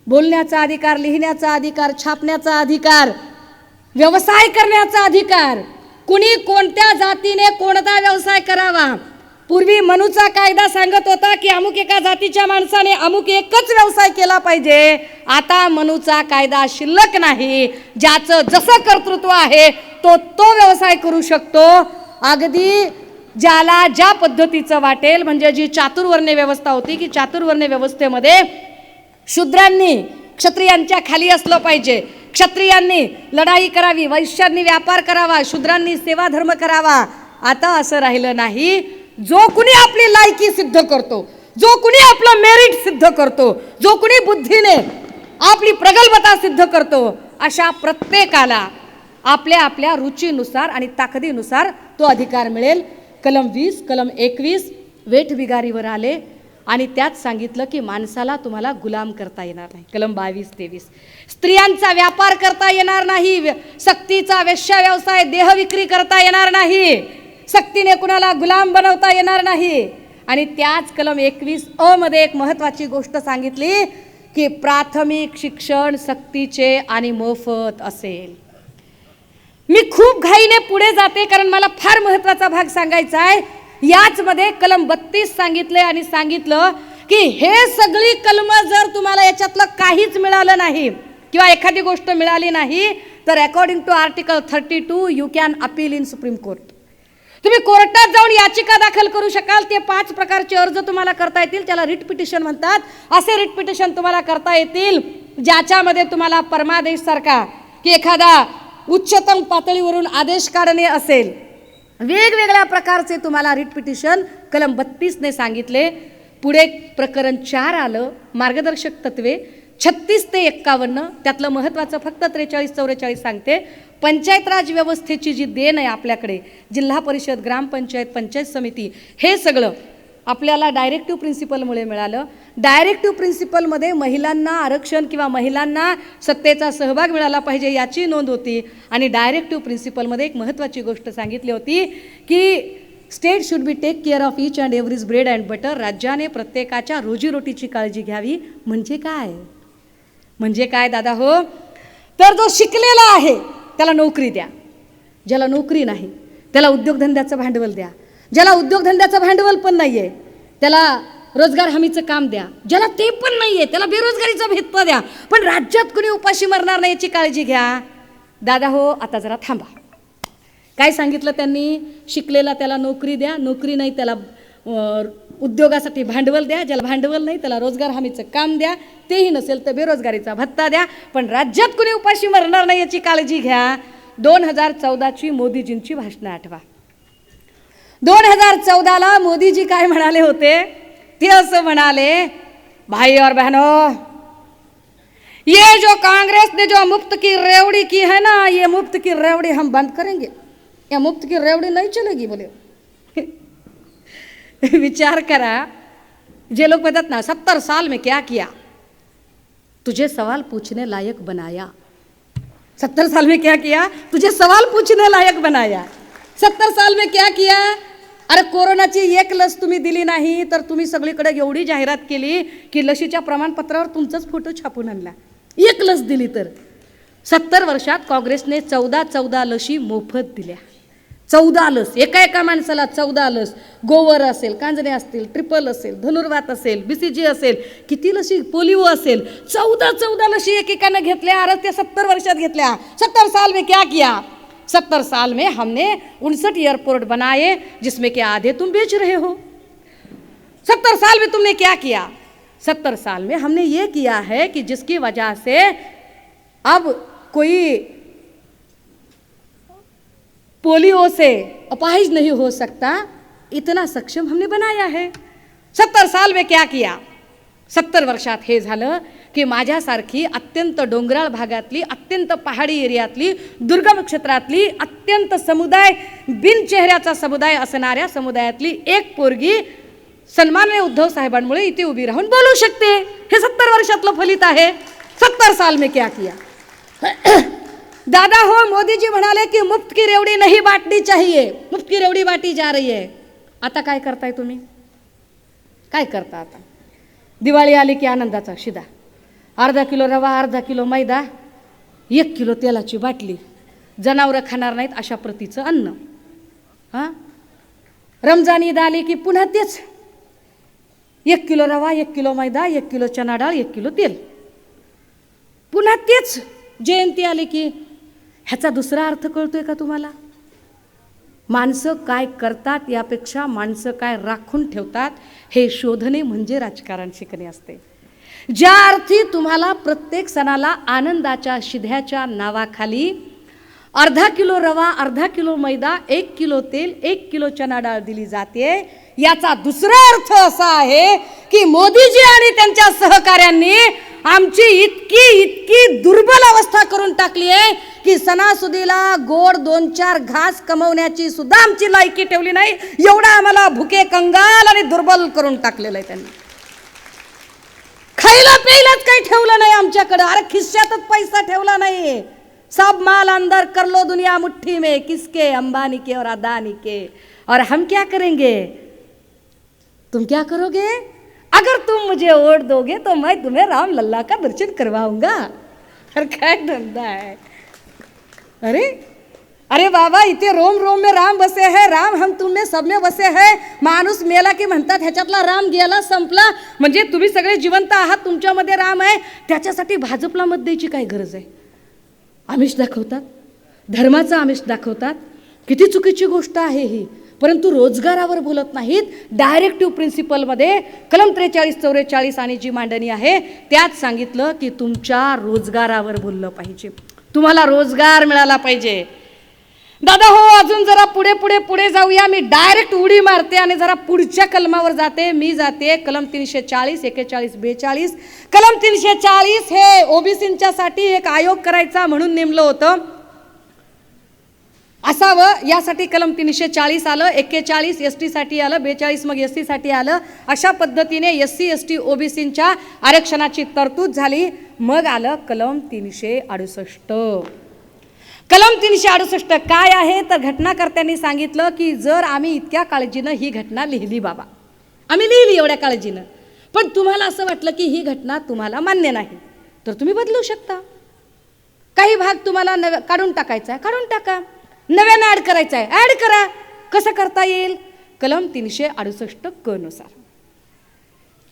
बोलण्याचा अधिकार, लिहिण्याचा अधिकार, छापण्याचा अधिकार, व्यवसाय करण्याचा अधिकार, कुणी कोणत्या जातीने कोणता व्यवसाय करावा. पूर्वी मनूचा कायदा सांगत होता की अमुक एका जातीच्या माणसाने अमुक एकच व्यवसाय केला पाहिजे. आता मनूचा कायदा शिल्लक नाही. ज्याचं जसं कर्तृत्व आहे तो व्यवसाय करू शकतो. अगदी ज्याला ज्या पद्धतीचं वाटेल, म्हणजे जी चातुर्वर्ण्य व्यवस्था होती की चातुर्वर्ण्य व्यवस्थेमध्ये शूद्रांनी क्षत्रियांच्या खाली असलं पाहिजे, क्षत्रियांनी लढाई करावी, वैश्यांनी व्यापार करावा, शूद्रांनी सेवा धर्म करावा. आता असं राहिलं नाही. जो कुणी आपली लायकी सिद्ध करतो, जो कुणी आपलं मेरिट सिद्ध करतो, जो कुणी बुद्धीने आपली प्रगल्भता सिद्ध करतो, अशा प्रत्येकाला आपल्या आपल्या रुचीनुसार आणि ताकदीनुसार तो अधिकार मिळेल. कलम 20, कलम 21 वेठबिगारीवर आले आणि त्यात सांगितलं की माणसाला तुम्हाला गुलाम करता येणार नाही. कलम 22-23. स्त्रियांचा व्यापार करता येणार नाही, सक्तीचा वेश्या व्यवसाय देह विक्री करता येणार नाही, सक्तीने कुणाला गुलाम बनवता येणार नाही. आणि त्याच कलम 21A मध्ये एक महत्त्वाची गोष्ट सांगितली की प्राथमिक शिक्षण सक्तीचे आणि मोफत असेल. मी खूप घाईने पुढे जाते कारण मला फार महत्त्वाचा भाग सांगायचा आहे. याच मध्ये कलम 32 सांगितले आणि सांगितलं की हे सगळी कलम जर तुम्हाला याच्यातलं काहीच मिळालं नाही किंवा एखादी गोष्ट मिळाली नाही तर according to article 32 you can appeal in Supreme Court. तुम्ही कोर्टात जाऊन याचिका दाखल करू शकाल. ते 5 प्रकारचे अर्ज तुम्हाला करता येतील, त्याला रिट पिटिशन म्हणतात. असे रिट पिटिशन तुम्हाला करता येतील ज्याच्यामध्ये तुम्हाला परमादेश सारखा की एखादा उच्चतम पातळीवरून आदेश काढणे असेल. वेगवेगळ्या प्रकारचे तुम्हाला रिट पिटिशन कलम 32 ने सांगितले. पुढे प्रकरण 4 आलं, मार्गदर्शक तत्वे 36 ते 51. त्यातलं महत्त्वाचं फक्त 43-44 सांगते. पंचायत राज व्यवस्थेची जी देण आहे आपल्याकडे, जिल्हा परिषद, ग्रामपंचायत, पंचायत समिती, हे सगळं आपल्याला डायरेक्टिव्ह प्रिन्सिपलमुळे मिळालं. डायरेक्टिव्ह प्रिन्सिपलमध्ये महिलांना आरक्षण किंवा महिलांना सत्तेचा सहभाग मिळाला पाहिजे याची नोंद होती. आणि डायरेक्टिव्ह प्रिन्सिपलमध्ये एक महत्त्वाची गोष्ट सांगितली होती की state should be take care of each and every's bread and butter. राज्याने प्रत्येकाच्या रोजीरोटीची काळजी घ्यावी. म्हणजे काय? म्हणजे काय दादा हो? तर जो शिकलेला आहे त्याला नोकरी द्या, ज्याला नोकरी नाही त्याला उद्योगधंद्याचं भांडवल द्या, ज्याला उद्योगधंद्याचं भांडवल पण नाही आहे त्याला रोजगार हमीचं काम द्या, ज्याला ते पण नाही आहे त्याला बेरोजगारीचा भत्ता द्या. पण राज्यात कुणी उपाशी मरणार नाही याची काळजी घ्या. दादा हो, आता जरा थांबा. काय सांगितलं त्यांनी? शिकलेला त्याला नोकरी द्या, नोकरी नाही त्याला उद्योगासाठी भांडवल द्या, ज्याला भांडवल नाही त्याला रोजगार हमीचं काम द्या, तेही नसेल तर बेरोजगारीचा भत्ता द्या. पण राज्यात कुणी उपाशी मरणार नाही याची काळजी घ्या. 2014ची मोदीजींची भाषणं आठवा. 2014ला मोदीजी काय म्हणाले होते? ते असं म्हणाले, भाई और बहनों, ये जो कांग्रेस ने जो मुफ्त की रेवड़ी की है ना, ये मुफ्त की रेवड़ी हम बंद करेंगे. या मुफ्त की रेवड़ी नहीं चलेगी बोले. विचार करा, जे लोग कहते ना 70 साल में क्या किया, तुझे सवाल पूछने लायक बनाया. 70 साल में क्या किया? तुझे सवाल पूछने लायक बनाया. 70 साल में क्या किया? अरे कोरोनाची एक लस तुम्ही दिली नाही तर तुम्ही सगळीकडे एवढी जाहिरात केली की लशीच्या प्रमाणपत्रावर तुमचाच फोटो छापून आणला. एक लस दिली तर 70 वर्षात काँग्रेसने 14 लशी मोफत दिल्या. 14 लस, एका माणसाला 14 लस. गोवर असेल, कांजणे असतील, ट्रिपल असेल, धनुर्वात असेल, BCG असेल, किती लशी, पोलिओ असेल, 14 लशी एकेकानं घेतल्या. अरे ते 70 वर्षात घेतल्या. 70 साल में क्या किया? 70 साल में हमने 59 एयरपोर्ट बनाए जिसमें कि आधे तुम बेच रहे हो. 70 साल में तुमने क्या किया? 70 साल में हमने ये किया है कि जिसकी वजह से अब कोई पोलियो से अपाहिज नहीं हो सकता, इतना सक्षम हमने बनाया है. 70 साल में क्या किया? 70 वर्षात हे झालं की माझ्यासारखी अत्यंत डोंगराळ भागातली, अत्यंत पहाडी एरियातली, दुर्गम क्षेत्रातली, अत्यंत समुदाय, बिन चेहऱ्याचा समुदाय असणाऱ्या समुदायातली एक पोरगी सन्माननीय उद्धव साहेबांमुळे इथे उभी राहून बोलू शकते. हे 70 वर्षातलं फलित आहे. 70 साल में क्या किया? दादा हो, मोदी जी म्हणाले की मुफ्त की रेवड़ी नहीं बांटनी चाहिए, मुफ्त की रेवड़ी बांटी जा रही है. आता काय करताय तुम्ही? काय करता आता? दिवाळी आली की आनंदाचा शिदा. अर्धा किलो रवा, अर्धा किलो मैदा, 1 किलो तेलाची बाटली, जनावरं खाणार नाहीत अशा प्रतीचं अन्न. हां, रमजान ईद आली की पुन्हा तेच 1 किलो रवा, 1 किलो मैदा, 1 किलो चना डाळ, 1 किलो तेल, पुन्हा तेच. जयंती आली की ह्याचा दुसरा अर्थ कळतोय का तुम्हाला? माणसं काय करतात यापेक्षा माणसं काय राखून ठेवतात हे शोधणे म्हणजे राजकारण शिकणे असते. ज्या अर्थी तुम्हाला प्रत्येक सणाला आनंदाच्या शिध्याच्या नावाखाली अर्धा किलो रवा, अर्धा किलो मैदा, 1 किलो तेल, 1 किलो चना डाळ दिली जाते, याचा दुसरा अर्थ असा आहे की मोदीजी आणि त्यांच्या सहकाऱ्यांनी आमची इतकी दुर्बल अवस्था करून टाकली आहे की सणासुदीला गोड 2-4 घास कमवण्याची सुद्धा आमची लायकी ठेवली नाही. एवढा आम्हाला भुके, कंगाल आणि दुर्बल करून टाकलेलं आहे त्यांनी. खायला प्यायलाच काही ठेवलं नाही आमच्याकडे, अरे खिश्यातच पैसा ठेवला नाही. सब माल अंदर कर लो दुनिया मुट्ठी में, किसके? अंबानी के और अदानी के. और हम क्या करेंगे? तुम क्या करोगे? अगर तुम मुझे वोट दोगे तो मैं तुम्हें राम लल्ला का दर्शन करवाऊंगा. अरे काय धंदा आहे. अरे अरे बाबा, इथे रोम रोम में राम बसे है. राम हम तुम में सब में बसे है. माणूस मेला की म्हणतात, ह्याच्यातला राम गेला संपला. म्हणजे तुम्ही सगळे जिवंत आहात, तुमच्यामध्ये राम आहे. त्याच्यासाठी भाजपला मत द्यायची काय गरज आहे? आमिष दाखवतात, धर्माचं आमिष दाखवतात. किती चुकीची गोष्ट आहे ही. परंतु रोजगारावर बोलत नाहीत. डायरेक्टिव्ह प्रिन्सिपलमध्ये कलम 43-44 आणि जी मांडणी आहे त्यात सांगितलं की तुमच्या रोजगारावर बोललं पाहिजे, तुम्हाला रोजगार मिळाला पाहिजे. दादा हो, अजून जरा पुढे पुढे पुढे जाऊया. मी डायरेक्ट उडी मारते आणि जरा पुढच्या कलमावर जाते. मी जाते कलम 340, 41, 42. कलम 340 हे ओबीसींच्यासाठी एक आयोग करायचा म्हणून नेमलं होतं असावं, यासाठी कलम 340 आलं. 41 एस टीसाठी आलं, 42 मग एस टीसाठी आलं. अशा पद्धतीने SC ST ओबीसींच्या आरक्षणाची तरतूद झाली. मग आलं कलम 368. कलम 368 काय आहे तर घटनाकर्त्यांनी सांगितलं की जर आम्ही इतक्या काळजीनं ही घटना लिहिली, बाबा आम्ही लिहिली एवढ्या काळजीनं, पण तुम्हाला असं वाटलं की ही घटना तुम्हाला मान्य नाही, तर तुम्ही बदलू शकता. काही भाग तुम्हाला काढून टाकायचा आहे, काढून टाका. नव्यानं ॲड करायचं आहे, ॲड करा. कसं करता येईल? कलम 368 क नुसार.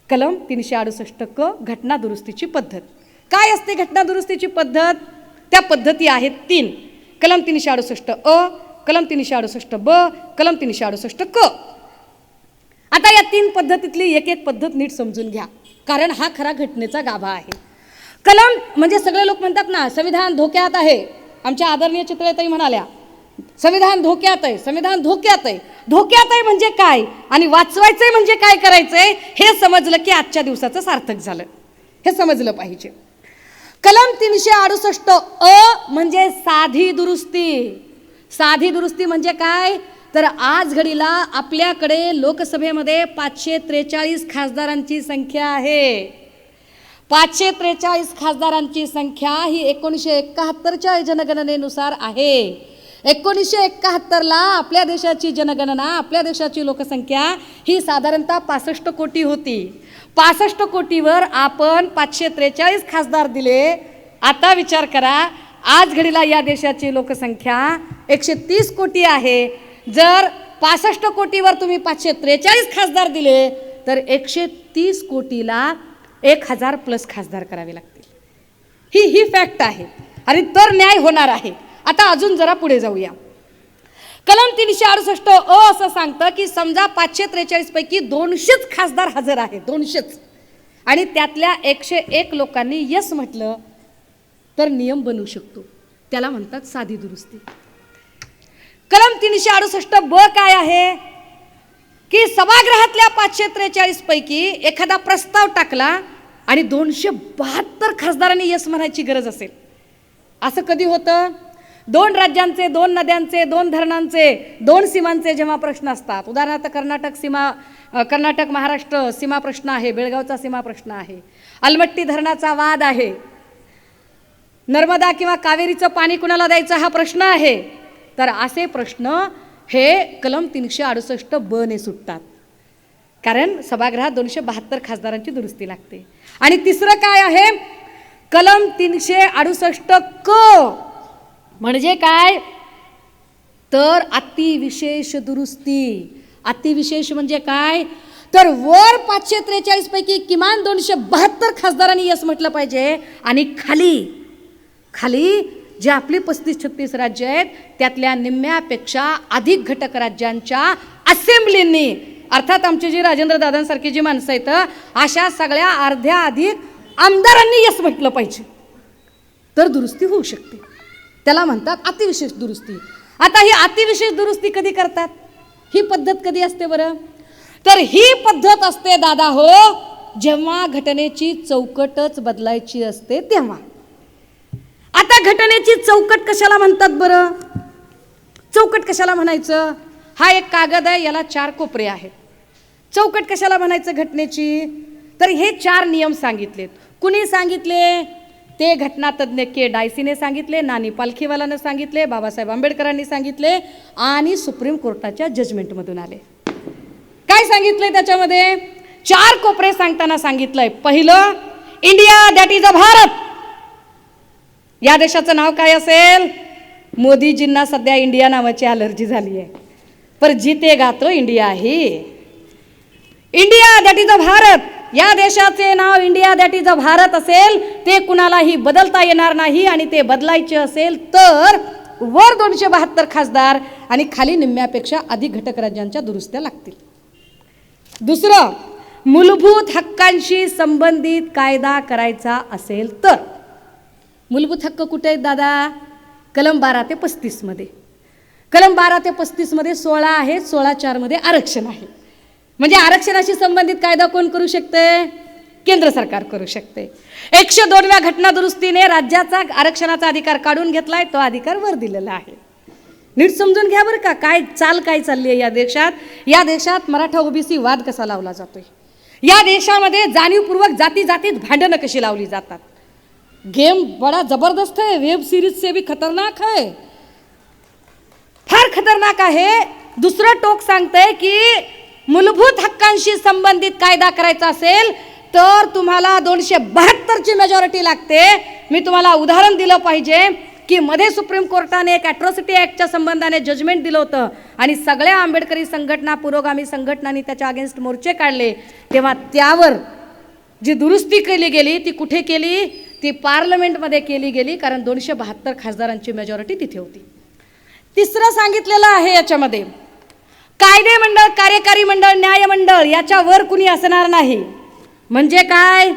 कलम 368 क घटना दुरुस्तीची पद्धत. काय असते घटना दुरुस्तीची पद्धत? त्या पद्धती आहेत 3. कलम 368 अ, कलम 368 ब, कलम 368 क. आता या 3 पद्धतीतली एक एक पद्धत नीट समजून घ्या, कारण हा खरा घटनेचा गाभा आहे. कलम म्हणजे सगळे लोक म्हणतात ना संविधान धोक्यात आहे. आमच्या आदरणीय चित्रताई म्हणाल्या संविधान धोक्यात आहे, संविधान धोक्यात आहे. धोक्यात आहे म्हणजे काय आणि वाचवायचंय म्हणजे काय करायचंय हे समजलं की आजच्या दिवसाचं सार्थक झालं, हे समजलं पाहिजे. कलम 368 अ म्हणजे साधी दुरुस्ती. साधी दुरुस्ती म्हणजे काय तर आज घडीला आपल्याकडे लोकसभेमध्ये 543 खासदारांची संख्या आहे. 543 खासदारांची संख्या ही 1971च्या जनगणनेनुसार आहे. 1971ला आपल्या देशाची जनगणना, आपल्या देशाची लोकसंख्या ही साधारणतः 65 कोटी होती. 65 कोटीवर आपण 543 खासदार दिले. आता विचार करा, आज घडीला या देशाची लोकसंख्या 130 कोटी आहे. जर 65 कोटीवर तुम्ही 543 खासदार दिले तर 130 कोटीला 1000 प्लस खासदार करावे लागतील. ही फॅक्ट आहे आणि तर न्याय होणार आहे. आता अजून जरा पुढे जाऊया. कलम 368 अ असं सांगतं की समजा 543 पैकी 200च खासदार हजर आहेत, 200च, आणि त्यातल्या 101 लोकांनी यस म्हटलं तर नियम बनवू शकतो. त्याला म्हणतात साधी दुरुस्ती. कलम 368 ब काय आहे की सभागृहातल्या 543 पैकी एखादा प्रस्ताव टाकला आणि 272 खासदारांनी यस म्हणायची गरज असेल. असं कधी होतं? 2 राज्यांचे, 2 नद्यांचे, 2 धरणांचे, 2 सीमांचे जेव्हा प्रश्न असतात, उदाहरणार्थ कर्नाटक महाराष्ट्र सीमा प्रश्न आहे, बेळगावचा सीमा प्रश्न आहे, अलमट्टी धरणाचा वाद आहे, नर्मदा किंवा कावेरीचं पाणी कुणाला द्यायचं हा प्रश्न आहे, तर असे प्रश्न हे कलम 368 ब ने सुटतात, कारण सभागृहात 272 खासदारांची दुरुस्ती लागते. आणि तिसरं काय आहे? कलम 368 क म्हणजे काय तर अतिविशेष दुरुस्ती. अतिविशेष म्हणजे काय तर वर 543 पैकी किमान 272 खासदारांनी यस म्हटलं पाहिजे आणि खाली जे आपली 35-36 राज्य आहेत त्यातल्या निम्म्यापेक्षा अधिक घटक राज्यांच्या असेंब्लींनी, अर्थात आमची जी राजेंद्र दादांसारखी जी माणसं आहेत अशा सगळ्या अर्ध्या अधिक आमदारांनी यस म्हटलं पाहिजे तर दुरुस्ती होऊ शकते. त्याला म्हणतात अतिविशेष दुरुस्ती. आता ही अतिविशेष दुरुस्ती कधी करतात? ही पद्धत कधी असते बरं? तर ही पद्धत असते दादा हो जेव्हा घटनेची चौकटच बदलायची असते तेव्हा. आता घटनेची चौकट कशाला म्हणतात बरं? चौकट कशाला म्हणायचं? हा एक कागद आहे, याला 4 कोपरे आहेत. चौकट कशाला म्हणायचं घटनेची? तर हे 4 नियम सांगितलेत. कुणी सांगितले? ते घटनातज्ञ के डायसीने सांगितले, नानी पालखीवालानं सांगितले, बाबासाहेब आंबेडकरांनी सांगितले आणि सुप्रीम कोर्टाच्या जजमेंटमधून आले. काय सांगितले त्याच्यामध्ये? 4 कोपरे सांगताना सांगितलंय. पहिलं, India that is a Bharat. या देशाचं नाव काय असेल? मोदीजींना सध्या इंडिया नावाची अलर्जी झाली आहे. पर जितेगा तो इंडिया ही. India that is a Bharat. या देशाचे नाव India that is a Bharat असेल, ते कुणालाही बदलता येणार नाही. आणि ते बदलायचे असेल तर वर 272 खासदार आणि खाली निम्म्यापेक्षा अधिक घटक राज्यांच्या दुरुस्त्या लागतील. दुसरं, मूलभूत हक्कांशी संबंधित कायदा करायचा असेल तर. मूलभूत हक्क कुठे आहेत दादा? कलम 12 ते 35 मध्ये. कलम 12 ते 35 मध्ये 16 आहे, 16(4) मध्ये आरक्षण आहे. म्हणजे आरक्षणाशी संबंधित कायदा कोण करू शकते? केंद्र सरकार करू शकते. 102व्या घटना दुरुस्तीने राज्याचा आरक्षणाचा अधिकार काढून घेतलाय, तो अधिकार वर दिलेला आहे. नीट समजून घ्या बरं का, काय चालली आहे या देशात. या देशात मराठा ओबीसी वाद कसा लावला जातोय, या देशामध्ये जाणीवपूर्वक जाती जातीत भांडणं कशी लावली जातात. गेम बड़ा जबरदस्त है, वेब सीरीज से भी खतरनाक है, फार खतरनाक आहे. दुसरं टोक सांगतंय की मूलभूत हक्कांशी संबंधित कायदा करायचा असेल तर तुम्हाला 272ची मेजॉरिटी लागते. मी तुम्हाला उदाहरण दिलं पाहिजे की मध्ये सुप्रीम कोर्टाने एक ॲट्रॉसिटी ॲक्टच्या संबंधाने जजमेंट दिलं होतं आणि सगळ्या आंबेडकरी संघटना, पुरोगामी संघटनांनी त्याच्या अगेन्स्ट मोर्चे काढले. तेव्हा त्यावर जी दुरुस्ती केली गेली ती कुठे केली? ती पार्लमेंटमध्ये केली गेली, कारण 272 खासदारांची मेजॉरिटी तिथे होती. तिसरं सांगितलेलं आहे याच्यामध्ये, कायदे मंडळ, कार्यकारी मंडळ, न्यायमंडळ याच्यावर कुणी असणार नाही. म्हणजे काय?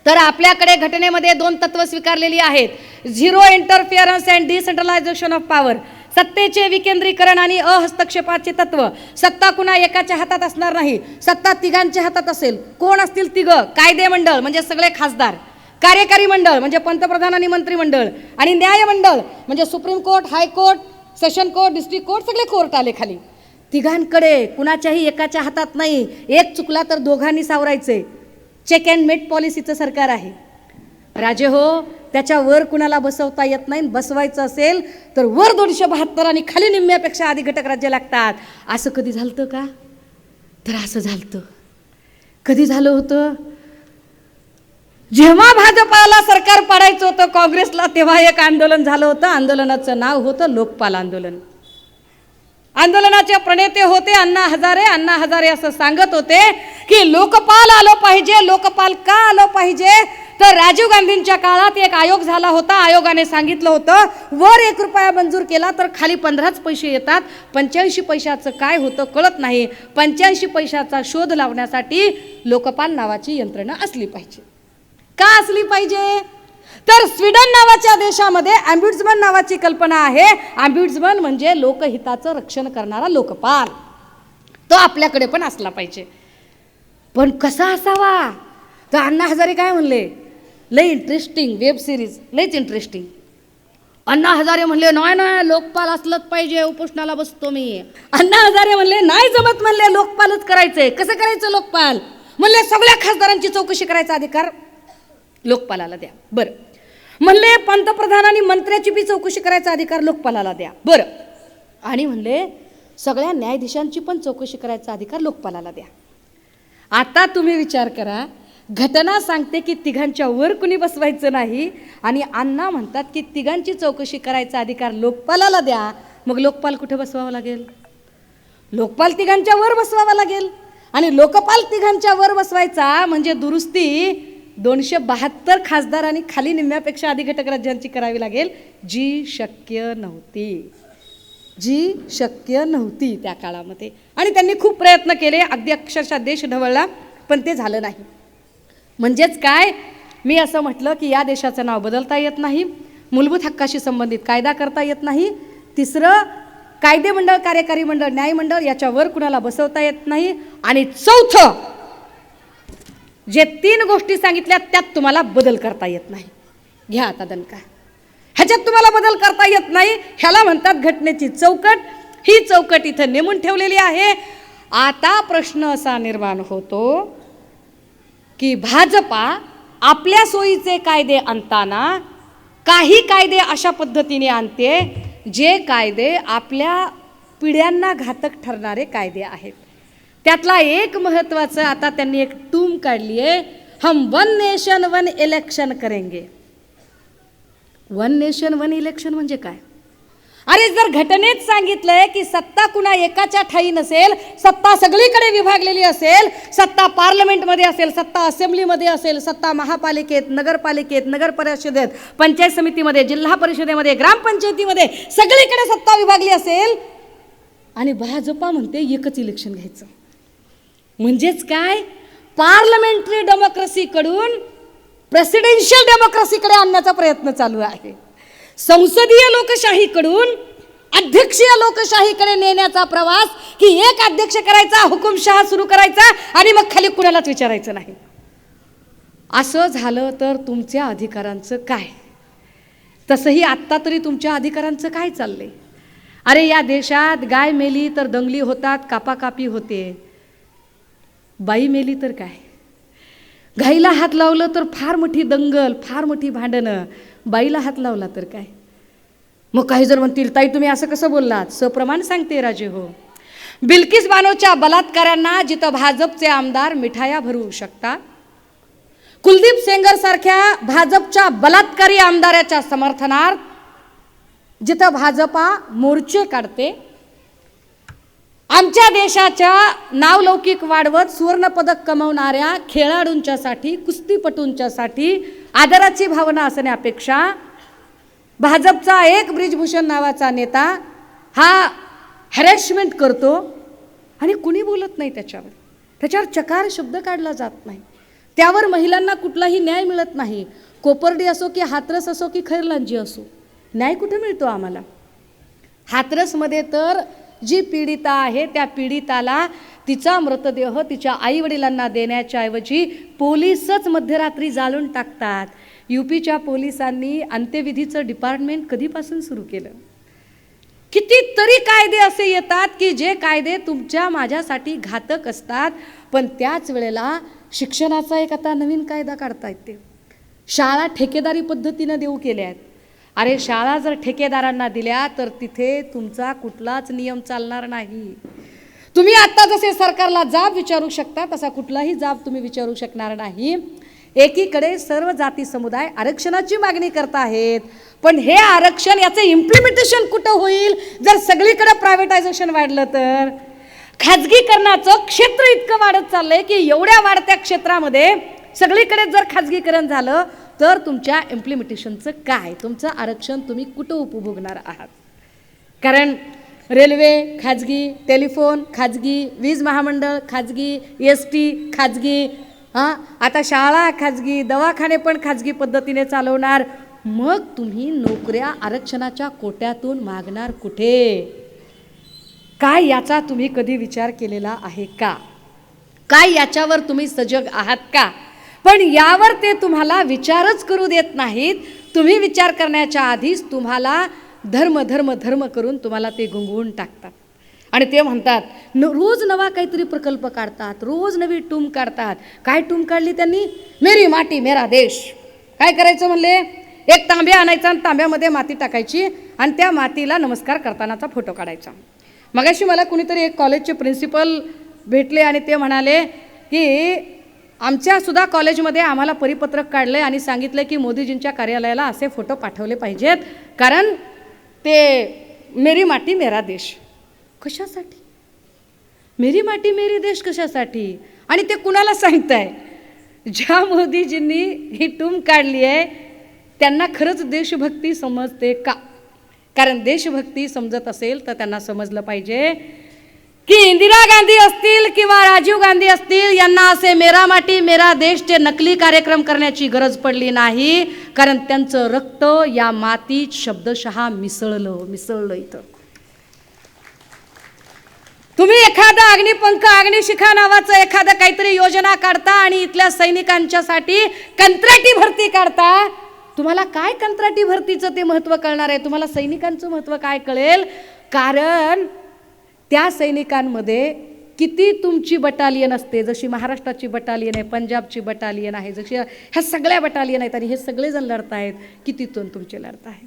तर आपल्याकडे घटनेमध्ये 2 तत्व स्वीकारलेली आहेत. Zero interference and decentralisation of power. सत्तेचे विकेंद्रीकरण आणि अहस्तक्षेपाचे तत्व. सत्ता कुणा एकाच्या हातात असणार नाही, सत्ता तिघांच्या हातात असेल. कोण असतील तिघं? कायदे मंडळ म्हणजे सगळे खासदार, कार्यकारी मंडळ म्हणजे पंतप्रधान आणि मंत्रिमंडळ, आणि न्यायमंडळ म्हणजे supreme court, high court, session court, district court, सगळे कोर्ट आले खाली. तिघांकडे, कुणाच्याही एकाच्या हातात नाही. एक चुकला तर दोघांनी सावरायचे. चेक अँड मेट पॉलिसीचं सरकार आहे. राजे हो, त्याच्यावर कुणाला बसवता येत नाही. बसवायचं असेल तर वर 272 आणि खाली निम्म्यापेक्षा अधिक घटक राज्य लागतात. असं कधी झालं का? तर असं झालं. कधी झालं होतं? जेव्हा भाजपाला सरकार पाडायचं होतं काँग्रेसला, तेव्हा एक आंदोलन झालं होतं. आंदोलनाचं नाव होतं लोकपाल आंदोलन. आंदोलनाचे प्रणेते होते अण्णा हजारे. अण्णा हजारे असं सांगत होते की लोकपाल आलं पाहिजे. लोकपाल का आलं पाहिजे? तर राजीव गांधींच्या काळात एक आयोग झाला होता. आयोगाने सांगितलं होतं वर 1 रुपया मंजूर केला तर खाली 15च पैसे येतात. 85 पैशाचं काय होतं कळत नाही. 85 पैशाचा शोध लावण्यासाठी लोकपाल नावाची यंत्रणा असली पाहिजे. का असली पाहिजे? तर स्वीडन नावाच्या देशामध्ये ॲम्ब्युड्समन नावाची कल्पना आहे. ॲम्ब्युड्समन म्हणजे लोकहिताचं रक्षण करणारा लोकपाल. तो आपल्याकडे पण असला पाहिजे. पण कसा असावा? तर अण्णा हजारे काय म्हणले? लय इंटरेस्टिंग वेब सिरीज, लयच इंटरेस्टिंग. अण्णा हजारे म्हणले नाही नाही लोकपाल असलंच पाहिजे, उपोषणाला बसतो मी. अण्णा हजारे म्हणले नाही जमत, म्हणले लोकपालच करायचंय. कसं करायचं लोकपाल? म्हणले सगळ्या खासदारांची चौकशी करायचा अधिकार लोकपालाला द्या. बरं. म्हणले पंतप्रधान आणि मंत्र्याची बी चौकशी करायचा अधिकार लोकपालाला द्या. बरं. आणि म्हणले सगळ्या न्यायाधीशांची पण चौकशी करायचा अधिकार लोकपालाला द्या. आता तुम्ही विचार करा, घटना सांगते की तिघांच्या वर कुणी बसवायचं नाही आणि अण्णा म्हणतात की तिघांची चौकशी करायचा अधिकार लोकपालाला द्या. मग लोकपाल कुठे बसवावा लागेल? लोकपाल तिघांच्या वर बसवावा लागेल. आणि लोकपाल तिघांच्या वर बसवायचा म्हणजे दुरुस्ती 272 खासदार आणि खाली निम्म्यापेक्षा अधिक घटक राज्यांची करावी लागेल, जी शक्य नव्हती. जी शक्य नव्हती त्या काळामध्ये. आणि त्यांनी खूप प्रयत्न केले, अगदी अक्षरशः देश ढवळला, पण ते झालं नाही. म्हणजेच काय, मी असं म्हटलं की या देशाचं नाव बदलता येत नाही, मूलभूत हक्काशी संबंधित कायदा करता येत नाही. तिसरं, कायदे मंडळ, कार्यकारी मंडळ, न्यायमंडळ याच्यावर कुणाला बसवता येत नाही. आणि चौथं, जे 3 गोष्टी सांगितल्या त्यात तुम्हाला बदल करता येत नाही. घ्या आता दणका. ह्याच्यात तुम्हाला बदल करता येत नाही, ह्याला म्हणतात घटनेची चौकट. ही चौकट इथं नेमून ठेवलेली आहे. आता प्रश्न असा निर्माण होतो की भाजपा आपल्या सोयीचे कायदे आणताना काही कायदे अशा पद्धतीने आणते जे कायदे आपल्या पिढ्यांना घातक ठरणारे कायदे आहेत. त्यातला एक महत्त्वाचं आता त्यांनी एक टूम काढली आहे, हम 1 नेशन 1 इलेक्शन करेंगे. 1 नेशन 1 इलेक्शन म्हणजे काय? अरे जर घटनेत सांगितलंय की सत्ता कुणा एकाच्या ठाई नसेल, सत्ता सगळीकडे विभागलेली असेल, सत्ता पार्लमेंटमध्ये असेल, सत्ता असेंब्लीमध्ये असेल, सत्ता महापालिकेत, नगरपालिकेत, नगर परिषदेत, पंचायत समितीमध्ये, जिल्हा परिषदेमध्ये, ग्रामपंचायतीमध्ये सगळीकडे सत्ता विभागली असेल आणि भाजपा म्हणते एकच इलेक्शन घ्यायचं. म्हणजेच काय? पार्लमेंटरी डेमोक्रेसीकडून प्रेसिडेन्शियल डेमोक्रेसीकडे आणण्याचा प्रयत्न चालू आहे. संसदीय लोकशाहीकडून अध्यक्षीय लोकशाहीकडे नेण्याचा प्रवास, की एक अध्यक्ष करायचा, हुकुमशहा सुरू करायचा आणि मग खाली कुणालाच विचारायचं नाही. असं झालं तर तुमच्या अधिकारांचं काय? तसंही आत्ता तरी तुमच्या अधिकारांचं काय चाललंय? अरे या देशात गाय मेली तर दंगली होतात, कापाकापी होते. बाई मेली तर काय? गाईला हात लावलं तर फार मोठी दंगल, फार मोठी भांडणं. बाईला हात लावला तर काय? मग काही जण म्हणतील ताई तुम्ही असं कसं बोललात? सप्रमाण सांगते राजे हो. बिल्किस बानोच्या बलात्कारांना जिथं भाजपचे आमदार मिठाया भरवू शकतात, कुलदीप सेंगर सारख्या भाजपच्या बलात्कारी आमदाराच्या समर्थनार्थ जिथं भाजपा मोर्चे काढते, आमच्या देशाच्या नावलौकिक वाढवत सुवर्णपदक कमवणाऱ्या खेळाडूंच्यासाठी, कुस्तीपटूंच्यासाठी आदराची भावना असण्यापेक्षा भाजपचा एक ब्रिजभूषण नावाचा नेता हा हॅरेसमेंट करतो आणि कुणी बोलत नाही त्याच्यावर चकार शब्द काढला जात नाही. त्यावर महिलांना कुठलाही न्याय मिळत नाही. कोपर्डी असो की हाथरस असो की खैरलांजी असो, न्याय कुठे मिळतो आम्हाला? हाथरसमध्ये तर जी पीडिता आहे त्या पीडिताला तिचा मृतदेह तिच्या आईवडिलांना देण्याच्या ऐवजी पोलीसच मध्यरात्री जाळून टाकतात. यूपीच्या पोलिसांनी अंत्यविधीचं डिपार्टमेंट कधीपासून सुरू केलं? कितीतरी कायदे असे येतात की जे कायदे तुमच्या माझ्यासाठी घातक असतात, पण त्याच वेळेला शिक्षणाचा एक आता नवीन कायदा काढता येते. शाळा ठेकेदारी पद्धतीनं देऊ केल्या आहेत. अरे शाळा जर ठेकेदारांना दिल्या तर तिथे तुमचा कुठलाच नियम चालणार नाही. तुम्ही आता जसे सरकारला जाब विचारू शकता तसा कुठलाही जाब तुम्ही विचारू शकणार नाही. एकीकडे सर्व जाती समुदाय आरक्षणाची मागणी करत आहेत, पण हे आरक्षण याचं इम्प्लिमेंटेशन कुठं होईल जर सगळीकडे प्रायव्हेटायझेशन वाढलं तर? खाजगीकरणाचं क्षेत्र इतकं वाढत चाललंय की एवढ्या वाढत्या क्षेत्रामध्ये सगळीकडे जर खाजगीकरण झालं तर तुमच्या इम्प्लिमेंटेशनचं काय? तुमचं आरक्षण तुम्ही कुठं उपभोगणार आहात? कारण रेल्वे खाजगी, टेलिफोन खाजगी, वीज महामंडळ खाजगी, ST खाजगी, आता शाळा खाजगी, दवाखाने पण खाजगी पद्धतीने चालवणार. मग तुम्ही नोकऱ्या आरक्षणाच्या कोट्यातून मागणार कुठे? काय याचा तुम्ही कधी विचार केलेला आहे का? काय याच्यावर तुम्ही सजग आहात का? पण यावर ते तुम्हाला विचारच करू देत नाहीत. तुम्ही विचार करण्याच्या आधीच तुम्हाला धर्म धर्म धर्म करून तुम्हाला ते गुंगवून टाकतात आणि ते म्हणतात रोज नवा काहीतरी प्रकल्प काढतात, रोज नवी टूम काढतात. काय टूम काढली त्यांनी? मेरी माटी मेरा देश. काय करायचं म्हणले? एक तांब्या आणायचा आणि तांब्यामध्ये माती टाकायची आणि त्या मातीला नमस्कार करतानाचा फोटो काढायचा. मगाशी मला कुणीतरी एक कॉलेजचे प्रिन्सिपल भेटले आणि ते म्हणाले की आमच्या सुद्धा कॉलेजमध्ये आम्हाला परिपत्रक काढलं आणि सांगितलं की मोदीजींच्या कार्यालयाला असे फोटो पाठवले पाहिजेत, कारण ते मेरी माटी मेरा देश. कशासाठी? मेरी माटी मेरी देश कशासाठी? आणि ते कुणाला सांगताय? ज्या मोदीजींनी ही टूम काढली आहे त्यांना खरंच देशभक्ती समजते का? कारण देशभक्ती समजत असेल तर त्यांना समजलं पाहिजे की इंदिरा गांधी असतील किंवा राजीव गांधी असतील यांना असे मेरा माटी मेरा देशचे नकली कार्यक्रम करण्याची गरज पडली नाही, कारण त्यांचं रक्त या मातीत शब्दशः मिसळलं इथं. तुम्ही एखादा अग्निपंख अग्निशिखा नावाचं एखादं काहीतरी योजना काढता आणि इथल्या सैनिकांच्यासाठी कंत्राटी भरती काढता. तुम्हाला काय कंत्राटी भरतीचं ते महत्त्व कळणार आहे? तुम्हाला सैनिकांचं महत्त्व काय कळेल? कारण त्या सैनिकांमध्ये किती तुमची बटालियन असते, जशी महाराष्ट्राची बटालियन आहे, पंजाबची बटालियन आहे, जशी ह्या सगळ्या बटालियन आहेत आणि हे सगळेजण लढत आहेत, किती तुमचे लढत आहेत.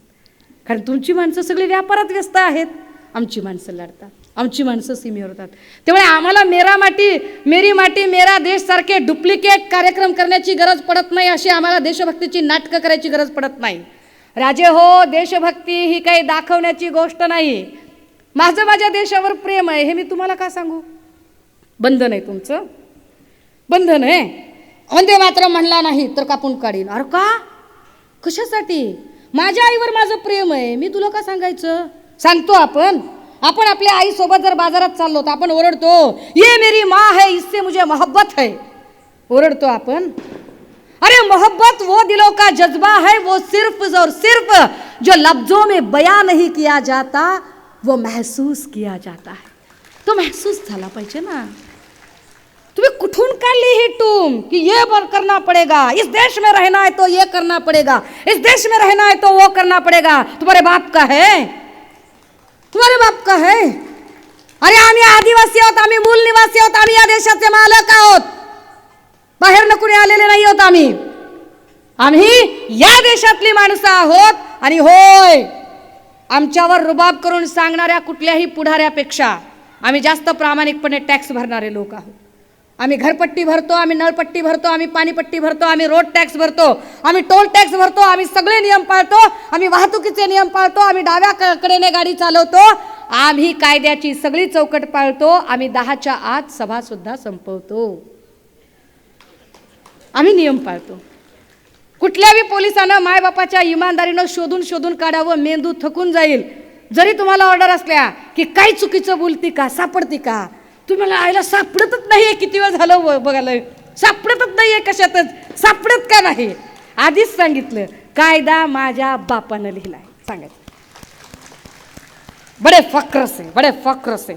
कारण तुमची माणसं सगळी व्यापारात व्यस्त आहेत, आमची माणसं लढतात, आमची माणसं सीमेवर होतात. त्यामुळे आम्हाला मेरी माटी मेरा देश सारखे डुप्लिकेट कार्यक्रम करण्याची गरज पडत नाही, अशी आम्हाला देशभक्तीची नाटकं करायची गरज पडत नाही. राजे हो, देशभक्ती ही काही दाखवण्याची गोष्ट नाही. माझ्या देशावर प्रेम आहे, हे मी तुम्हाला का सांगू? बंधन आहे तुमचं, बंधन आहे. वंदे मातरम म्हणला नाही तर कापून काढीन. अरे का, कशासाठी? माझ्या आईवर माझं प्रेम आहे, मी तुला का सांगायचं? सांगतो आपण आपल्या आईसोबत जर बाजारात चाललो तर आपण ओरडतो, ये मेरी माँ है, इससे मुझे मोहब्बत है, ओरडतो आपण. अरे मोहब्बत वो दिलों का जज्बा है, वो सिर्फ और सिर्फ जो लफ्जों में बयां नहीं किया जाता वो महसूस किया जाता है. तो महसूस झाला पाहिजे ना. तुम्ही कुठून काढली ही टूम कि ये करना पड़ेगा, इस देश में रहना है तो ये करना पड़ेगा, इस देश में रहना है तो वो करना पड़ेगा? तुम्हारे बाप का है, तुम्हारे बाप का है. अरे आम्ही आदिवासी आहोत, आम्ही मूल निवासी आहोत, आम्ही या देशाचे मालक आहोत, बाहेर न कुणी आलेले नाही आहोत. आम्ही या देशातली माणसं आहोत. आणि होय, आमच्यावर रुबाब करून सांगणाऱ्या कुठल्याही पुढाऱ्यापेक्षा आम्ही जास्त प्रामाणिकपणे टॅक्स भरणारे लोक आहोत. आम्ही घरपट्टी भरतो, आम्ही नळपट्टी भरतो, आम्ही पाणीपट्टी भरतो, आम्ही रोड टॅक्स भरतो, आम्ही टोल टॅक्स भरतो, आम्ही सगळे नियम पाळतो, आम्ही वाहतुकीचे नियम पाळतो, आम्ही डाव्या कडेने गाडी चालवतो, आम्ही कायद्याची सगळी चौकट पाळतो, आम्ही 10च्या आत सभा सुद्धा संपवतो, आम्ही नियम पाळतो. कुठल्याही पोलिसांना मायबापाच्या इमानदारीनं शोधून काढावं, मेंदू थकून जाईल. जरी तुम्हाला ऑर्डर असल्या की काही चुकीचं बोलती का, सापडती का, तुम्हाला आईला सापडतच नाहीये, किती वेळ झालं बघायला, सापडतच नाहीये, कशातच सापडत का नाही. आधीच सांगितलं, कायदा माझ्या बापानं लिहिलाय, सांगायचं. बडे फक्र से.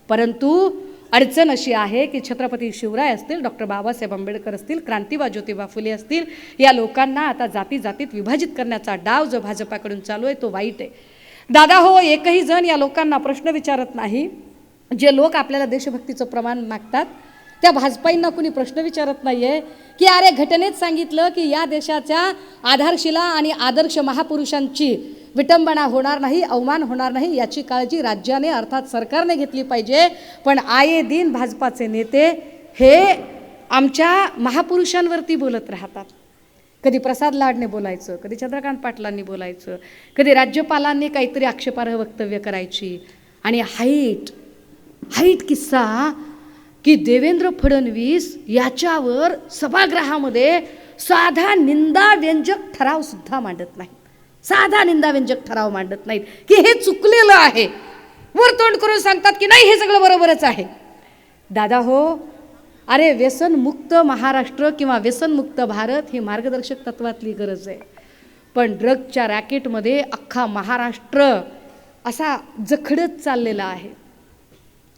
परंतु अडचण अशी आहे की छत्रपती शिवराय असतील, डॉक्टर बाबासाहेब आंबेडकर असतील, क्रांतिबा ज्योतिबा फुले असतील, या लोकांना आता जातीत विभाजित करण्याचा डाव जो भाजपाकडून चालू आहे तो वाईट आहे. दादा हो, एकही जण या लोकांना प्रश्न विचारत नाही. जे लोक आपल्याला देशभक्तीचं प्रमाण मागतात त्या भाजपाईंना कुणी प्रश्न विचारत नाही आहे की अरे घटनेत सांगितलं की या देशाच्या आधारशिला आणि आदर्श महापुरुषांची विटंबना होणार नाही, अवमान होणार नाही, याची काळजी राज्याने अर्थात सरकारने घेतली पाहिजे. पण आये दिन भाजपाचे नेते हे आमच्या महापुरुषांवरती बोलत राहतात. कधी प्रसाद लाडने बोलायचं, कधी चंद्रकांत पाटलांनी बोलायचं, कधी राज्यपालांनी काहीतरी आक्षेपार्ह वक्तव्य करायची. आणि हाईट किस्सा की देवेंद्र फडणवीस याच्यावर सभागृहामध्ये साधा निंदाव्यंजक ठराव सुद्धा मांडत नाहीत, साधा निंदाव्यंजक ठराव मांडत नाहीत की हे चुकलेलं आहे. वर तोंड करून सांगतात की नाही हे सगळं बरोबरच आहे. दादा हो, अरे व्यसनमुक्त महाराष्ट्र किंवा व्यसनमुक्त भारत ही मार्गदर्शक तत्वातली गरज आहे. पण ड्रगच्या रॅकेटमध्ये अख्खा महाराष्ट्र असा जखडत चाललेला आहे.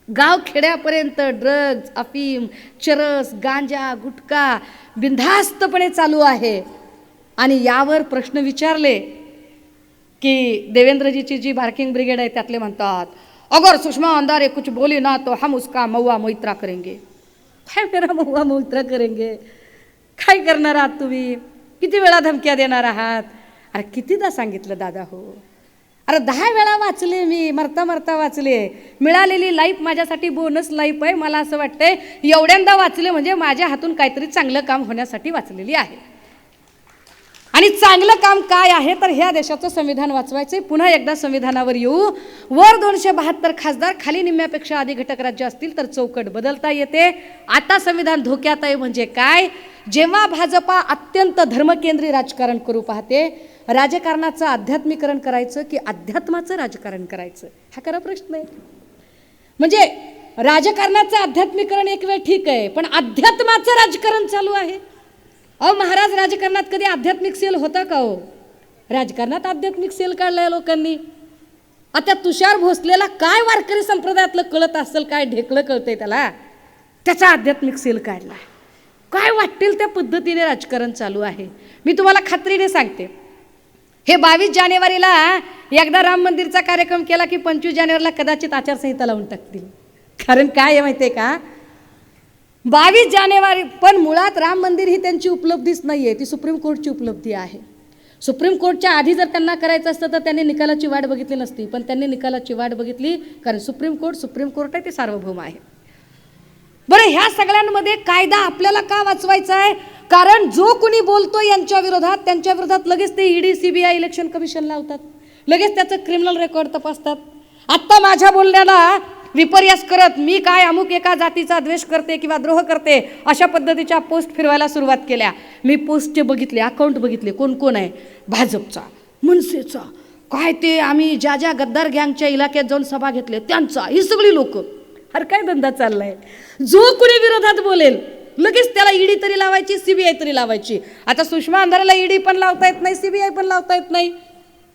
गाव खेड्यापर्यंत ड्रग्ज, अफीम, चरस, गांजा, गुटखा बिनधास्तपणे चालू आहे. आणि यावर प्रश्न विचारले की देवेंद्रजीची जी बार्किंग ब्रिगेड आहे त्यातले म्हणतात, अगर सुषमा अंधारे कुछ बोली ना तो हम उसका महुआ मोइत्रा करेंगे. काय मेरा महुआ मोइत्रा करेंगे? काय करणार आहात तुम्ही? किती वेळा धमक्या देणार आहात? अरे कितीदा सांगितलं दादा हो. अरे 10 वेळा वाचले मी, मरता वाचले. मिळालेली लाईफ माझ्यासाठी बोनस लाईफ आहे. मला असं वाटतंय एवढ्यांदा वाचले म्हणजे माझ्या हातून काहीतरी चांगलं काम होण्यासाठी वाचलेली आहे. आणि चांगलं काम काय आहे तर ह्या देशाचं संविधान वाचवायचं. पुन्हा एकदा संविधानावर येऊ. वर 272 खासदार, खाली निम्म्यापेक्षा अधिक घटक राज्य असतील तर चौकट बदलता येते. आता संविधान धोक्यात आहे म्हणजे काय? जेव्हा भाजपा अत्यंत धर्मकेंद्री राजकारण करू पाहते, राजकारणाचं आध्यात्मिकरण करायचं की अध्यात्माचं राजकारण करायचं, हा खरा प्रश्न आहे. म्हणजे राजकारणाचं आध्यात्मिकरण एक वेळ ठीक आहे, पण अध्यात्माचं राजकारण चालू आहे. अहो महाराज, राजकारणात कधी आध्यात्मिक सेल होता का हो? राजकारणात आध्यात्मिक सेल काढलाय लोकांनी. आता तुषार भोसलेला काय वारकरी संप्रदायातलं कळत असेल, काय ढेकळं कळतंय त्याला, त्याचा आध्यात्मिक सेल काढलाय. काय वाटेल त्या पद्धतीने राजकारण चालू आहे. मी तुम्हाला खात्रीने सांगते, हे 22 जानेवारीला एकदा राम मंदिरचा कार्यक्रम केला की 25 जानेवारीला कदाचित आचारसंहिता लावून टाकतील. कारण काय आहे माहिती आहे का, 22 जानेवारी, पण मुळात राम मंदिर ही त्यांची उपलब्धीच नाही आहे, ती सुप्रीम कोर्टची उपलब्धी आहे. सुप्रीम कोर्टच्या आधी जर त्यांना करायचं असतं तर त्यांनी निकालाची वाट बघितली नसती, पण त्यांनी निकालाची वाट बघितली, कारण सुप्रीम कोर्ट आहे, ते सार्वभौम आहे. बरं, ह्या सगळ्यांमध्ये कायदा आपल्याला का वाचवायचा आहे? कारण जो कुणी बोलतो यांच्या विरोधात, त्यांच्या विरोधात लगेच ते ईडी, सीबीआय, इलेक्शन कमिशन लावतात, लगेच त्याचं क्रिमिनल रेकॉर्ड तपासतात. आत्ता माझ्या बोलण्याला विपर्यास करत मी काय अमुक एका जातीचा द्वेष करते किंवा द्रोह करते अशा पद्धतीच्या पोस्ट फिरवायला सुरुवात केल्या. मी पोस्टचे बघितले, अकाउंट बघितले, कोण कोण आहे, भाजपचा, मनसेचा, काय ते आम्ही ज्या ज्या गद्दार गँगच्या इलाक्यात जाऊन सभा घेतले त्यांचा, ही सगळी लोक. अरे काय धंदा चाललाय? जो कुणी विरोधात बोलेल लगेच त्याला ईडी तरी लावायची, सीबीआय तरी लावायची. आता सुषमा अंधारेला ईडी पण लावता येत नाही, सीबीआय पण लावता येत नाही,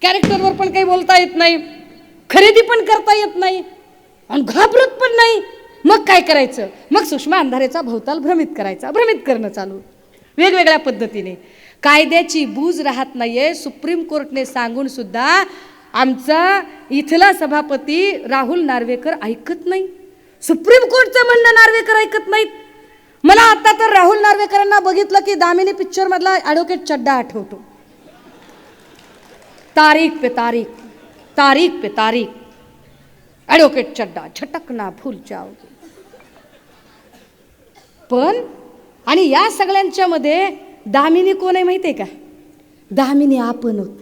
कॅरेक्टरवर पण काही बोलता येत नाही, खरेदी पण करता येत नाही आणि घाबरत पण नाही. मग काय करायचं? मग सुषमा अंधारेचा भोवताल भ्रमित करायचा, भ्रमित करणं चालू वेगवेगळ्या पद्धतीने. कायद्याची बूज राहत नाहीये. सुप्रीम कोर्टने सांगून सुद्धा आमचा इथला सभापती राहुल नार्वेकर ऐकत नाही. सुप्रीम कोर्टचं म्हणणं नार्वेकर ऐकत नाहीत. मला आता तर राहुल नार्वेकरांना बघितलं की दामिनी पिक्चर मधला ॲडव्होकेट चड्डा आठवतो. तारीख पे तारीख, तारीख पे तारीख, ॲडव्होकेट चड्डा, झटकना भूल जाओगे. पण आणि या सगळ्यांच्या मध्ये दामिनी कोण आहे माहिती आहे का? दामिनी आपण होत,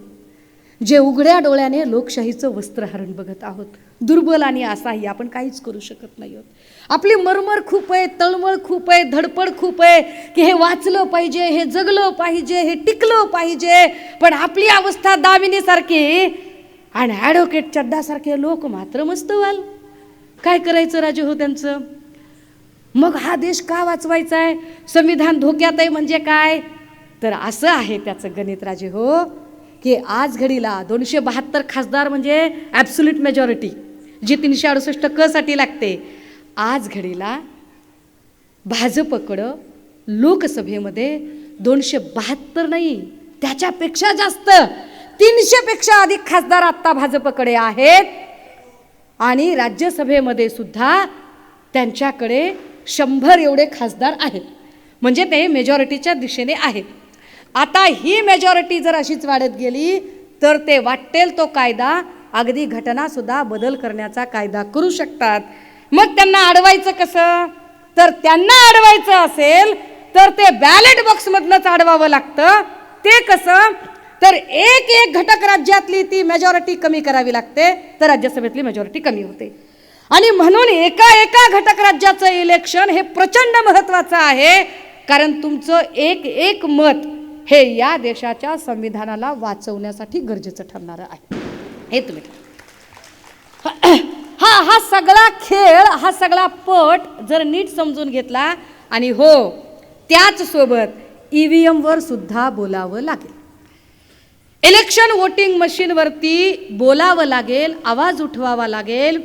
जे उघड्या डोळ्याने लोकशाहीचं वस्त्रहरण बघत आहोत. दुर्बल आणि असाही आपण काहीच करू शकत नाही आहोत. आपली मरमर खूप आहे, तळमळ खूप आहे, धडपड खूप आहे की हे वाचलं पाहिजे, हे जगलं पाहिजे, हे टिकलं पाहिजे. पण आपली अवस्था दामिनीसारखी आणि ॲडव्होकेट चड्डासारखे लोक मात्र मस्त व्हाल. काय करायचं राजे हो त्यांचं? मग हा देश का वाचवायचा आहे? संविधान धोक्यात आहे म्हणजे काय? तर असं आहे त्याचं गणित राजे हो, की आज घडीला 272 खासदार म्हणजे ॲब्सोल्यूट मेजॉरिटी जी 368 क साठी लागते. आज घडीला भाजपकडं लोकसभेमध्ये 272 नाही, त्याच्यापेक्षा जास्त 300 पेक्षा अधिक खासदार आत्ता भाजपकडे आहेत. आणि राज्यसभेमध्ये सुद्धा त्यांच्याकडे 100 एवढे खासदार आहेत, म्हणजे ते मेजॉरिटीच्या दिशेने आहेत. आता ही मेजॉरिटी जर अशीच वाढत गेली तर ते वाटेल तो कायदा, अगदी घटना सुद्धा बदल करण्याचा कायदा करू शकतात. मग त्यांना अडवायचं कसं? तर त्यांना अडवायचं असेल तर ते बॅलेट बॉक्समधनंच अडवावं लागतं. ते कसं? तर एक एक घटक राज्यातली ती मेजॉरिटी कमी करावी लागते, तर राज्यसभेतली मेजॉरिटी कमी होते. आणि म्हणून एका एका घटक राज्याचं इलेक्शन हे प्रचंड महत्त्वाचं आहे, कारण तुमचं एक एक मत हे या देशाच्या संविधानाला वाचवण्यासाठी गरजेचं ठरणारं आहे. हे तुम्ही हा सगळा खेळ, हा सगळा पट जर नीट समजून घेतला, आणि हो त्याच सोबत EVM वर सुद्धा बोलावं लागेल, इलेक्शन वोटिंग मशीनवरती बोलावं लागेल, आवाज उठवावा लागेल.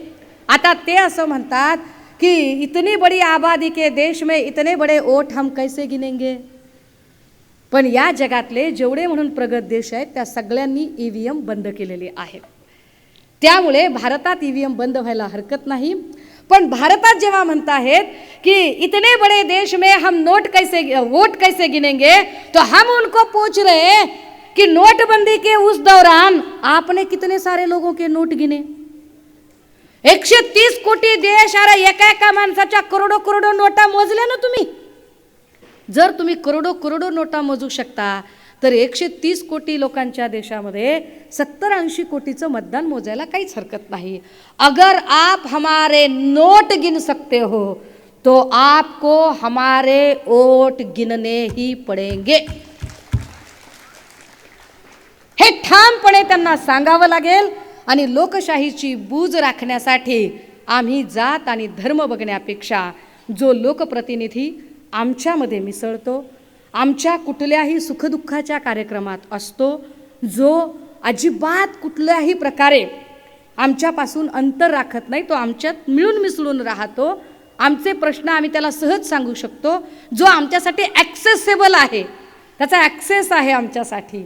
आता ते असं म्हणतात की इतनी बड़ी आबादी के देश में इतने बड़े वोट हम कैसे गिनेंगे. पण या जगातले जेवढे म्हणून प्रगत देश आहेत त्या सगळ्यांनी EVM बंद केलेले आहेत. त्यामुळे भारतात EVM बंद व्हायला हरकत नाही. पण भारतात जेव्हा म्हणत आहेत की इतने बड़े देश में हम वोट कैसे गिनेंगे, तो हम उनको पूछ रहे हैं कि नोटबंदी के उस दौरान आपने कितने सारे लोगों के नोट गिने? 130 कोटी देश, अरे एका एका माणसाच्या करोडो करोडो नोटा मोजल्या ना तुम्ही. जर तुम्ही करोडो करोडो नोटा मोजू शकता तर 130 कोटी लोकांच्या देशामध्ये 70-80 कोटीचं मतदान मोजायला काहीच हरकत नाही. अगर आप हमारे नोट गिन सकते हो तो आपको हमारे वोट गिनने ही पडेंगे. हे ठामपणे त्यांना सांगावं लागेल. आणि लोकशाहीची बूज राखण्यासाठी आम्ही जात आणि धर्म बघण्यापेक्षा जो लोकप्रतिनिधी आमच्यामध्ये मिसळतो, आमच्या कुठल्याही सुखदुःखाच्या कार्यक्रमात असतो, जो अजिबात कुठल्याही प्रकारे आमच्यापासून अंतर राखत नाही, तो आमच्यात मिळून मिसळून राहतो, आमचे प्रश्न आम्ही त्याला सहज सांगू शकतो, जो आमच्यासाठी ॲक्सेसेबल आहे, त्याचा ॲक्सेस आहे आमच्यासाठी,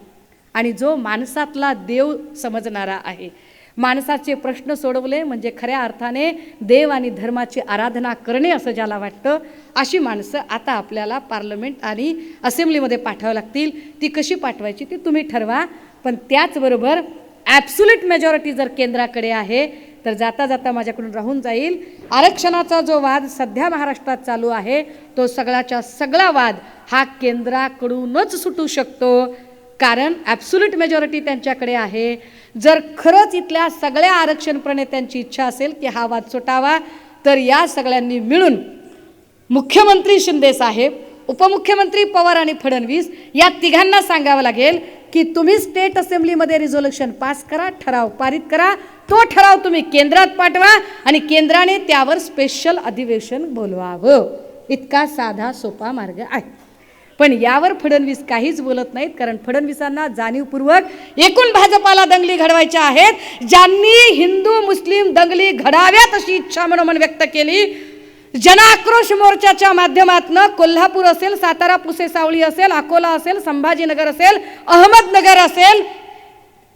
आणि जो माणसातला देव समजणारा आहे. माणसाचे प्रश्न सोडवले म्हणजे खऱ्या अर्थाने देव आणि धर्माची आराधना करणे असं ज्याला वाटतं, अशी माणसं आता आपल्याला पार्लमेंट आणि असेंब्लीमध्ये पाठवावं लागतील. ती कशी पाठवायची ती तुम्ही ठरवा. पण त्याचबरोबर ॲब्सोल्यूट मेजॉरिटी जर केंद्राकडे आहे तर जाता जाता माझ्याकडून राहून जाईल, आरक्षणाचा जो वाद सध्या महाराष्ट्रात चालू आहे तो सगळाच्या सगळा वाद हा केंद्राकडूनच सुटू शकतो. कारण ॲब्सोल्यूट मेजॉरिटी त्यांच्याकडे आहे. जर खरंच इथल्या सगळ्या आरक्षण प्रणेत्यांची इच्छा असेल की हा वाद सुटावा, तर या सगळ्यांनी मिळून मुख्यमंत्री शिंदे साहेब, उपमुख्यमंत्री पवार आणि फडणवीस या तिघांना सांगावं लागेल की तुम्ही स्टेट असेंब्लीमध्ये रिझोल्युशन पास करा, ठराव पारित करा. तो ठराव तुम्ही केंद्रात पाठवा आणि केंद्राने त्यावर स्पेशल अधिवेशन बोलवावं. इतका साधा सोपा मार्ग आहे. पण यावर फडणवीस काहीच बोलत नाहीत, कारण फडणवीसांना जाणीवपूर्वक एकूण भाजपाला दंगली घडवायच्या आहेत. ज्यांनी हिंदू मुस्लिम दंगली घडाव्यात अशी इच्छा मनोमन व्यक्त केली, जनआक्रोश मोर्चाच्या माध्यमातून कोल्हापूर असेल, सातारा पुसे सावळी असेल, अकोला असेल, संभाजीनगर असेल, अहमदनगर असेल,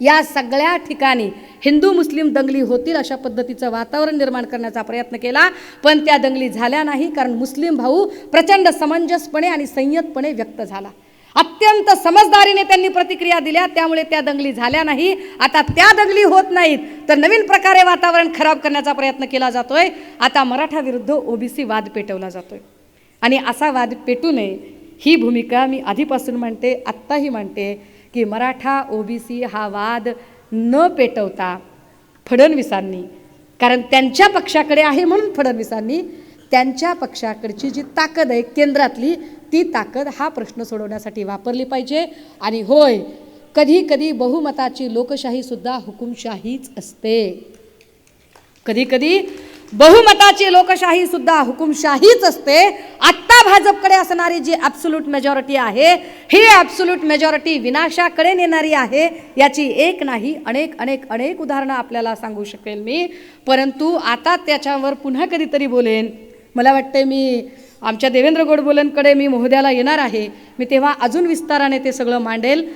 या सगळ्या ठिकाणी हिंदू मुस्लिम दंगली होतील अशा पद्धतीचं वातावरण निर्माण करण्याचा प्रयत्न केला. पण त्या दंगली झाल्या नाही, कारण मुस्लिम भाऊ प्रचंड समंजसपणे आणि संयतपणे व्यक्त झाला. अत्यंत समजदारीने त्यांनी प्रतिक्रिया दिल्या, त्यामुळे त्या दंगली झाल्या नाही. आता त्या दंगली होत नाहीत तर नवीन प्रकारे वातावरण खराब करण्याचा प्रयत्न केला जातोय. आता मराठा विरुद्ध ओबीसी वाद पेटवला जातोय आणि असा वाद पेटू नये ही भूमिका मी आधीपासून मांडते, आत्ताही मांडते की मराठा ओबीसी हा वाद न पेटवता फडणवीसांनी, कारण त्यांच्या पक्षाकडे आहे म्हणून फडणवीसांनी त्यांच्या पक्षाकडची जी ताकद आहे केंद्रातली, ती ताकद हा प्रश्न सोडवण्यासाठी वापरली पाहिजे. आणि होय, कधी कधी बहुमताची लोकशाहीसुद्धा हुकुमशाहीच असते. कधी कधी बहुमताची लोकशाही सुद्धा हुकुमशाहीच असते. आत्ता भाजपकडे असणारी जी ॲब्सोल्यूट मेजॉरिटी आहे, ही ॲब्सोल्यूट मेजॉरिटी विनाशाकडे नेणारी आहे. याची एक नाही अनेक अनेक अनेक उदाहरणं आपल्याला सांगू शकेल मी, परंतु आता त्याच्यावर पुन्हा कधीतरी बोलेन. मला वाटते मी आमच्या देवेंद्र गोडबोलेंकडे मी महोदयाला येणार आहे, मी तेव्हा अजून विस्ताराने ते सगळं मांडेल.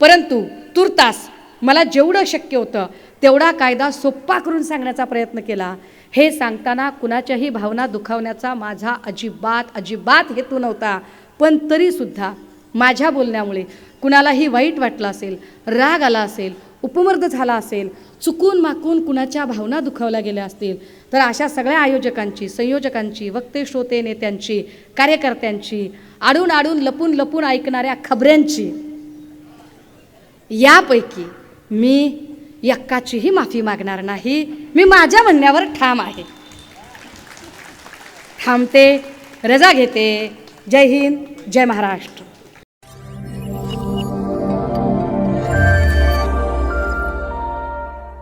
परंतु तुर्तास मला जेवढं शक्य होतं तेवढा कायदा सोप्पा करून सांगण्याचा प्रयत्न केला. हे सांगताना कुणाच्याही भावना दुखावण्याचा माझा अजिबात हेतू नव्हता. पण तरीसुद्धा माझ्या बोलण्यामुळे कुणालाही वाईट वाटलं असेल, राग आला असेल, उपमर्द झाला असेल, चुकून माकून कुणाच्या भावना दुखावल्या गेल्या असतील, तर अशा सगळ्या आयोजकांची, संयोजकांची, वक्ते श्रोते नेत्यांची, कार्यकर्त्यांची, आडून आडून लपून लपून ऐकणाऱ्या खबऱ्यांची, यापैकी मी यक्काचीही माफी मागणार नाही. मी माझ्या म्हणण्यावर ठाम आहे. थांबते, रजा घेते. जय हिंद, जय महाराष्ट्र.